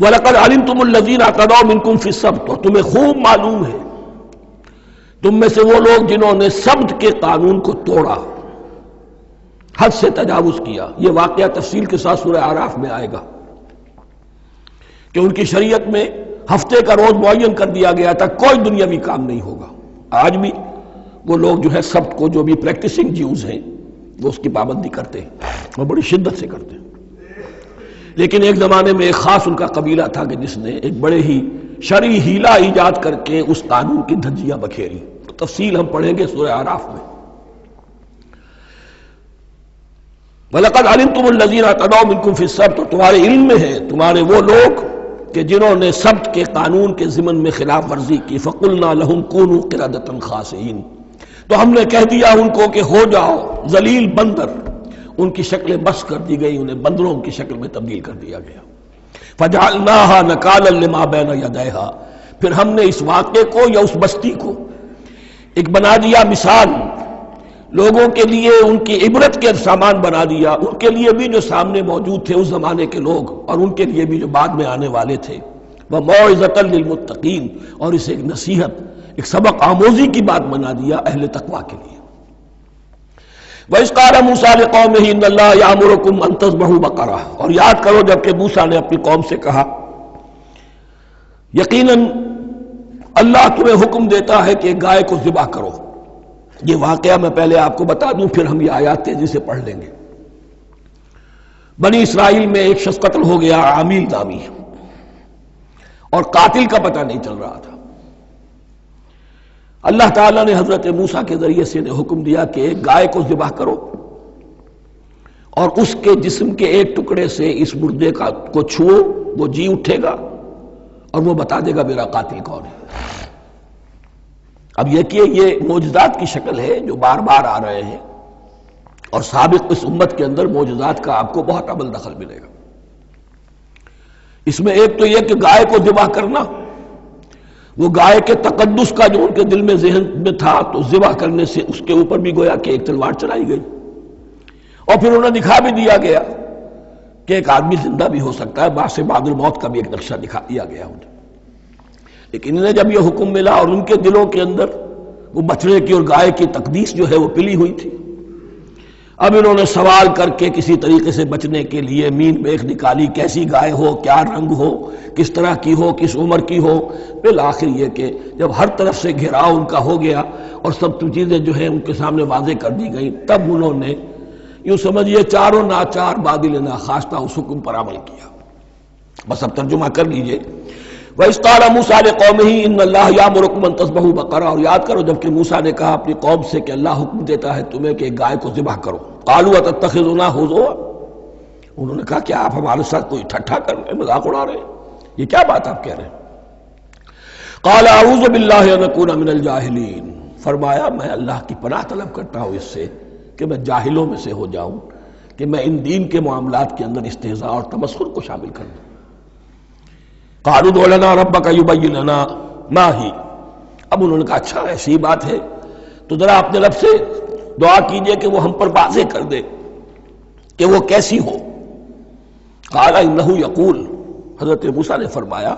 وَلَقَدْ عَلِمْتُمُ الَّذِينَ اعْتَدَوْا مِنْكُمْ فِي السَّبْتِ، اور تمہیں خوب معلوم ہے تم میں سے وہ لوگ جنہوں نے سبت کے قانون کو توڑا، حد سے تجاوز کیا۔ یہ واقعہ تفصیل کے ساتھ سورہ اعراف میں آئے گا کہ ان کی شریعت میں ہفتے کا روز معین کر دیا گیا تھا، کوئی دنیاوی کام نہیں ہوگا۔ آج بھی وہ لوگ جو ہے سبت کو، جو بھی پریکٹسنگ جیوز ہیں، وہ اس کی پابندی کرتے ہیں اور بڑی شدت سے کرتے ہیں۔ لیکن ایک زمانے میں ایک خاص ان کا قبیلہ تھا کہ جس نے ایک بڑے ہی شرعی ہیلہ ایجاد کر کے اس قانون کی دھجیاں بکھیری۔ تفصیل ہم پڑھیں گے سورہ اعراف میں۔ وَلَقَدْ عَلِمْتُمُ الَّذِينَ اعْتَدَوْا مِنْكُمْ فِي السَّبْتِ، تو تمہارے علم میں ہے تمہارے وہ لوگ کہ جنہوں نے سبت کے قانون کے ضمن میں خلاف ورزی کی۔ فَقُلْنَا لَهُمْ كُونُوا قِرَدَةً خَاسِئِينَ، تو ہم نے کہہ دیا ان کو کہ ہو جاؤ ذلیل بندر۔ ان کی شکلیں بس کر دی گئی، انہیں بندروں کی شکل میں تبدیل کر دیا گیا۔ فَجَعَلْنَاهَا نَكَالًا لِمَا بَيْنَ يَدَيْهَا، پھر ہم نے اس واقعے کو یا اس بستی کو ایک بنا دیا مثال، لوگوں کے لیے ان کی عبرت کے سامان بنا دیا، ان کے لیے بھی جو سامنے موجود تھے اس زمانے کے لوگ، اور ان کے لیے بھی جو بعد میں آنے والے تھے۔ وَمَوْعِظَةً لِّلْمُتَّقِينَ، اور اسے ایک نصیحت، ایک سبق آموزی کی بات بنا دیا اہل تقویٰ کے لیے۔ وَإِذْ قَالَ مُوسَىٰ لِقَوْمِهِ إِنَّ اللَّهَ يَأْمُرُكُمْ أَن تَذْبَحُوا بَقَرَةً، اور یاد کرو جب کہ موسیٰ نے اپنی قوم سے کہا یقیناً اللہ تمہیں حکم دیتا ہے کہ گائے کو ذبح کرو۔ یہ واقعہ میں پہلے آپ کو بتا دوں، پھر ہم یہ آیات تیزی سے پڑھ لیں گے۔ بنی اسرائیل میں ایک شخص قتل ہو گیا، عامیل نامی، اور قاتل کا پتہ نہیں چل رہا تھا۔ اللہ تعالیٰ نے حضرت موسیٰ کے ذریعے سے انہیں حکم دیا کہ ایک گائے کو ذبح کرو اور اس کے جسم کے ایک ٹکڑے سے اس مردے کو چھوؤ، وہ جی اٹھے گا اور وہ بتا دے گا میرا قاتل کون ہے۔ اب یہ کہ یہ معجزات کی شکل ہے جو بار بار آ رہے ہیں، اور سابق اس امت کے اندر معجزات کا آپ کو بہت عمل دخل ملے گا۔ اس میں ایک تو یہ کہ گائے کو ذبح کرنا، وہ گائے کے تقدس کا جو ان کے دل میں ذہن میں تھا، تو ذبح کرنے سے اس کے اوپر بھی گویا کہ ایک تلوار چلائی گئی، اور پھر انہیں دکھا بھی دیا گیا کہ ایک آدمی زندہ بھی ہو سکتا ہے، بعد سے بعد الموت کا بھی ایک نقشہ دکھا دیا گیا انہیں۔ لیکن انہیں جب یہ حکم ملا اور ان کے دلوں کے اندر وہ بچڑے کی اور گائے کی تقدیس جو ہے وہ پلی ہوئی تھی، اب انہوں نے سوال کر کے کسی طریقے سے بچنے کے لیے مین بیخ نکالی، کیسی گائے ہو، کیا رنگ ہو، کس طرح کی ہو، کس عمر کی ہو۔ بالآخر یہ کہ جب ہر طرف سے گھیراؤ ان کا ہو گیا اور سب چیزیں جو ہیں ان کے سامنے واضح کر دی گئیں، تب انہوں نے یوں سمجھیے چاروں ناچار بادل ناخواستہ اس حکم پر عمل کیا۔ بس اب ترجمہ کر لیجئے۔ وَإِذْ قَالَ مُوسَىٰ لِقَوْمِهِ إِنَّ اللَّهَ يَأْمُرُكُمْ أَن تَذْبَحُوا بَقَرَةً، اور یاد کرو جب کہ موسیٰ نے کہا اپنی قوم سے کہ اللہ حکم دیتا ہے تمہیں کہ ایک گائے کو ذبح کرو۔ قَالُوا أَتَتَّخِذُنَا هُزُوًا، انہوں نے کہا کہ آپ ہمارے ساتھ کوئی ٹھٹھا کر رہے ہیں، مذاق اڑا رہے ہیں، یہ کیا بات آپ کہہ رہے ہیں؟ قَالَ أَعُوذُ بِاللَّهِ أَنْ أَكُونَ مِنَ الْجَاهِلِينَ، فرمایا میں اللہ کی پناہ طلب کرتا ہوں اس سے کہ میں جاہلوں میں سے ہو جاؤں، کہ میں ان دین کے معاملات کے اندر استہزاء اور تمسخر کو شامل کر دوں۔ قالوا ادع لنا ربك يبين لنا ما هي، اب انہوں نے کہا اچھا ایسی بات ہے تو ذرا اپنے رب سے دعا کیجئے کہ وہ ہم پر واضح کر دے کہ وہ کیسی ہو۔ قال انه يقول، حضرت موسیٰ نے فرمایا،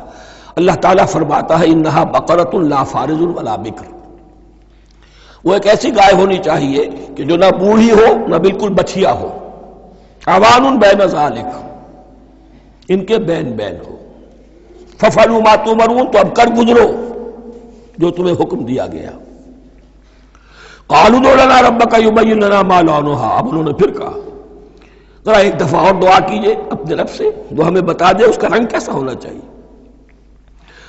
اللہ تعالیٰ فرماتا ہے انها بقرۃ لا فارض ولا بکر، وہ ایک ایسی گائے ہونی چاہیے کہ جو نہ بوڑھی ہو نہ بالکل بچھیا ہو، عوان بین ذالک، ان کے بین بین ہو۔ فَفَعَلُوا مَا تُؤْمَرُونَ، تو اب کر گزرو جو تمہیں حکم دیا گیا۔ قَالُوا ادْعُ لَنَا رَبَّكَ يُبَيِّن لَنَا مَا لَوْنُهَا، اب انہوں نے پھر کہا ذرا ایک دفعہ اور دعا کیجئے اپنے رب سے، وہ ہمیں بتا دے اس کا رنگ کیسا ہونا چاہیے۔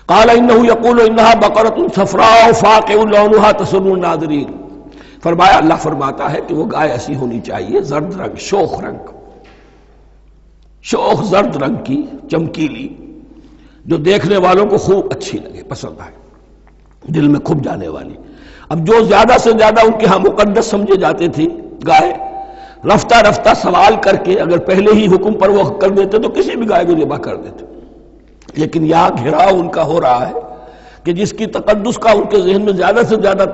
قال انه يقول انها بقرة صفراء فاقع لونها تسر الناظرين، فرمایا اللہ فرماتا ہے کہ وہ گائے ایسی ہونی چاہیے زرد رنگ، شوخ رنگ، شوخ زرد رنگ کی، چمکیلی، جو دیکھنے والوں کو خوب اچھی لگے، پسند آئے، دل میں کھپ جانے والی۔ اب جو زیادہ سے زیادہ ان کے ہاں مقدس سمجھے جاتے تھی گائے، رفتہ رفتہ سوال کر کے اگر پہلے ہی حکم پر وہ کر دیتے تو کسی بھی گائے کو ذبح کر دیتے، لیکن یہاں گھیراؤ ان کا ہو رہا ہے کہ جس کی تقدس کا ان کے ذہن میں زیادہ سے زیادہ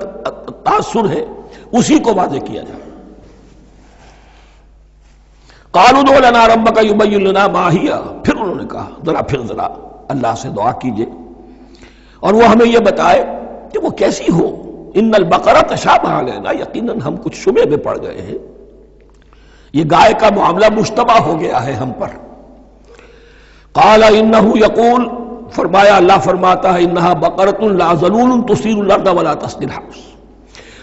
تاثر ہے اسی کو واضح کیا جائے۔ قالوا ادع لنا ربک یبین لنا ما ہی، پھر انہوں نے کہا پھر ذرا اللہ سے دعا کیجئے اور وہ ہمیں یہ بتائے کہ وہ کیسی ہو۔ ان البقرہ تشابہ علینا، یقیناً ہم کچھ شبہ میں پڑ گئے ہیں، یہ گائے کا معاملہ مشتبہ ہو گیا ہے ہم پر۔ قال انہ یقول، فرمایا اللہ فرماتا ہے انہا بقرۃ لا ذلول تثیر الارض ولا تسقی الحرث،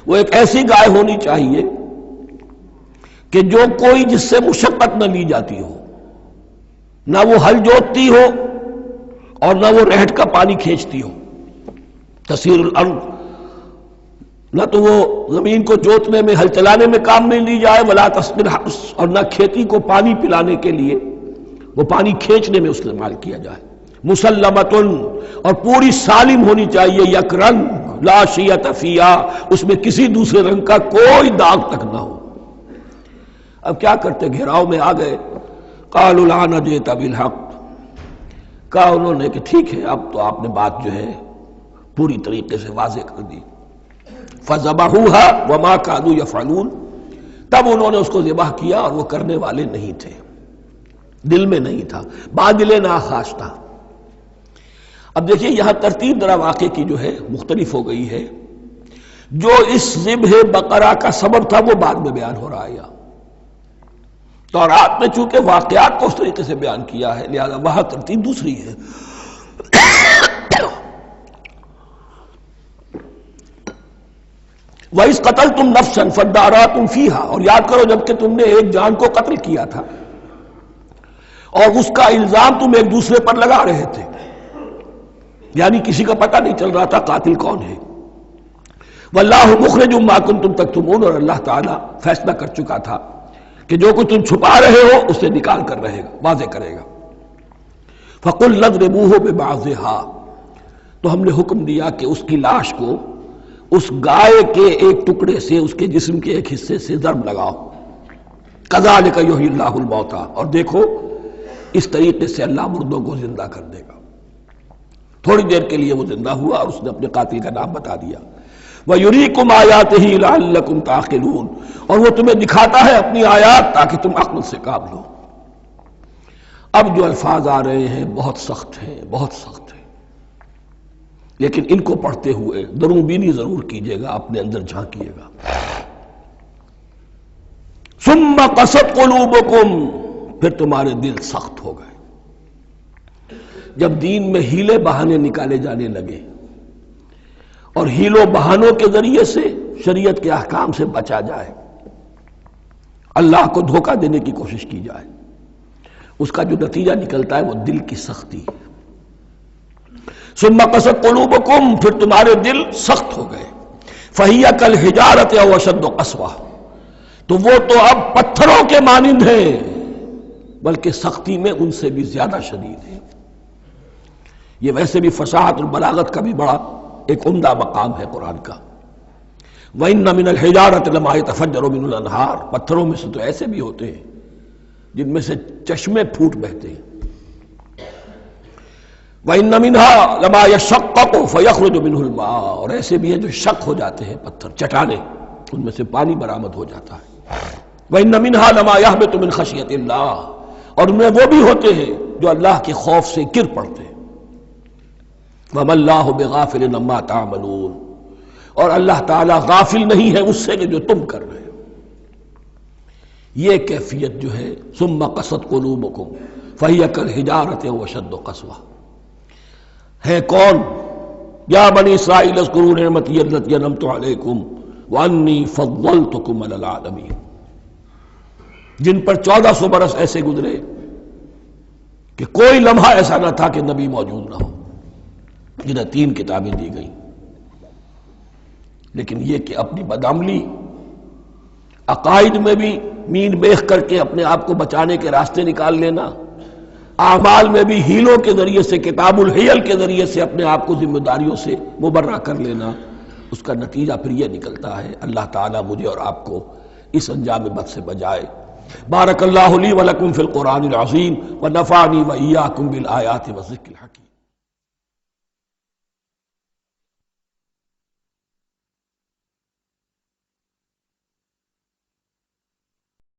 وہ ایک ایسی گائے ہونی چاہیے کہ جو کوئی جس سے مشقت نہ لی جاتی ہو، نہ وہ ہل جوتتی ہو اور نہ وہ رہٹ کا پانی کھینچتی ہو۔ تسیر الارض، نہ تو وہ زمین کو جوتنے میں ہل چلانے میں کام میں لی جائے، ولا تسقی الحرث، اور نہ کھیتی کو پانی پلانے کے لیے وہ پانی کھینچنے میں استعمال کیا جائے۔ مسلمتن، اور پوری سالم ہونی چاہیے، یک رنگ، لا شیۃ فیہا، اس میں کسی دوسرے رنگ کا کوئی داغ تک نہ ہو۔ اب کیا کرتے، گھیراؤ میں آ گئے۔ قالوا الآن جئت بالحق، کہا انہوں نے کہ ٹھیک ہے اب تو آپ نے بات جو ہے پوری طریقے سے واضح کر دی۔ فذبحوها وما كانوا يفعلون، تب انہوں نے اس کو ذبح کیا اور وہ کرنے والے نہیں تھے، دل میں نہیں تھا، بادل ناخواش تھا۔ اب دیکھیے یہاں ترتیب ذرا واقعے کی جو ہے مختلف ہو گئی ہے۔ جو اس ذبح بقرہ کا سبب تھا وہ بعد میں بیان ہو رہا ہے یہاں، تورات میں چونکہ واقعات کو اس طریقے سے بیان کیا ہے لہذا وہاں ترتیب دوسری ہے۔ وَإِذْ قَتَلْتُمْ نَفْسًا فَادَّارَأْتُمْ فِيهَا، اور یاد کرو جب کہ تم نے ایک جان کو قتل کیا تھا اور اس کا الزام تم ایک دوسرے پر لگا رہے تھے، یعنی کسی کا پتہ نہیں چل رہا تھا قاتل کون ہے۔ وَاللَّهُ مُخْرِجٌ مَا كُنتُمْ تَكْتُمُونَ، اور اللہ تعالیٰ فیصلہ کر چکا تھا کہ جو کچھ تم چھپا رہے ہو اسے نکال کر رہے گا، واضح کرے گا۔ فَقُلْ نَضْرِبُوهُ بِبَعْضِهَا، تو ہم نے حکم دیا کہ اس کی لاش کو اس گائے کے ایک ٹکڑے سے، اس کے جسم کے ایک حصے سے ضرب لگاؤ۔ کذالک یحیی اللہ الموتیٰ، اور دیکھو اس طریقے سے اللہ مردوں کو زندہ کر دے گا۔ تھوڑی دیر کے لیے وہ زندہ ہوا اور اس نے اپنے قاتل کا نام بتا دیا۔ وَيُرِيكُمْ آیَاتِهِ لَعَلَّكُمْ تَعْقِلُونَ، اور وہ تمہیں دکھاتا ہے اپنی آیات تاکہ تم عقل سے کام لو۔ اب جو الفاظ آ رہے ہیں بہت سخت ہیں، بہت سخت ہیں، لیکن ان کو پڑھتے ہوئے درون بینی ضرور کیجیے گا، اپنے اندر جھانکیے گا۔ ثم قست قلوبکم، پھر تمہارے دل سخت ہو گئے جب دین میں ہیلے بہانے نکالے جانے لگے اور ہیلوں بہانوں کے ذریعے سے شریعت کے احکام سے بچا جائے، اللہ کو دھوکہ دینے کی کوشش کی جائے، اس کا جو نتیجہ نکلتا ہے وہ دل کی سختی۔ ثم قست قلوبکم، پھر تمہارے دل سخت ہو گئے۔ فہی کالحجارۃ او اشد قسوہ، تو وہ تو اب پتھروں کے مانند ہیں بلکہ سختی میں ان سے بھی زیادہ شدید ہے۔ یہ ویسے بھی فصاحت اور بلاغت کا بھی بڑا ایک عمدہ مقام ہے قرآن کا۔ وَإِنَّ مِنَ الْحِجَارَةِ لَمَا يَتَفَجَّرُ مِنْهُ الْأَنْهَارُ، پتھروں میں سے تو ایسے بھی ہوتے ہیں جن میں سے چشمے پھوٹ بہتے ہیں۔ وَإِنَّ مِنْهَا لَمَا يَشَقَّقُ فَيَخْرُجُ مِنْهُ الْمَاءُ، اور ایسے بھی ہیں جو شق ہو جاتے ہیں، پتھر چٹانیں، ان میں سے پانی برآمد ہو جاتا ہے۔ وَإِنَّ مِنْهَا لَمَا يَهْبِطُ مِنْ خَشْيَةِ اللَّهِ، اور ان میں وہ بھی ہوتے ہیں جو اللہ کے خوف سے گر پڑتے ہیں۔ وَمَا اللَّهُ بِغَافِلٍ عَمَّا تَعْمَلُونَ، اور اللہ تعالیٰ غافل نہیں ہے اس سے کہ جو تم کر رہے ہو۔ یہ کیفیت جو ہے ثم قست قلوبکم فہی کالحجارۃ او اشد قسوہ، ہے کون؟ یا بنی اسرائیل اذکروا نعمتی التی انعمت علیکم وانی فضلتکم علی العالمین، جن پر 1400 برس ایسے گزرے کہ کوئی لمحہ ایسا نہ تھا کہ نبی موجود نہ ہو، جنہیں 3 کتابیں دی گئیں، لیکن یہ کہ اپنی بدعملی، عقائد میں بھی مین بیخ کر کے اپنے آپ کو بچانے کے راستے نکال لینا، اعمال میں بھی ہیلوں کے ذریعے سے، کتاب الحیل کے ذریعے سے اپنے آپ کو ذمہ داریوں سے مبرہ کر لینا، اس کا نتیجہ پھر یہ نکلتا ہے۔ اللہ تعالیٰ مجھے اور آپ کو اس انجام بد سے بچائے۔ بارک اللہ لی ولکم فی القرآن العظیم ونفعنی وإیاکم بالآیات والذکر الحکیم۔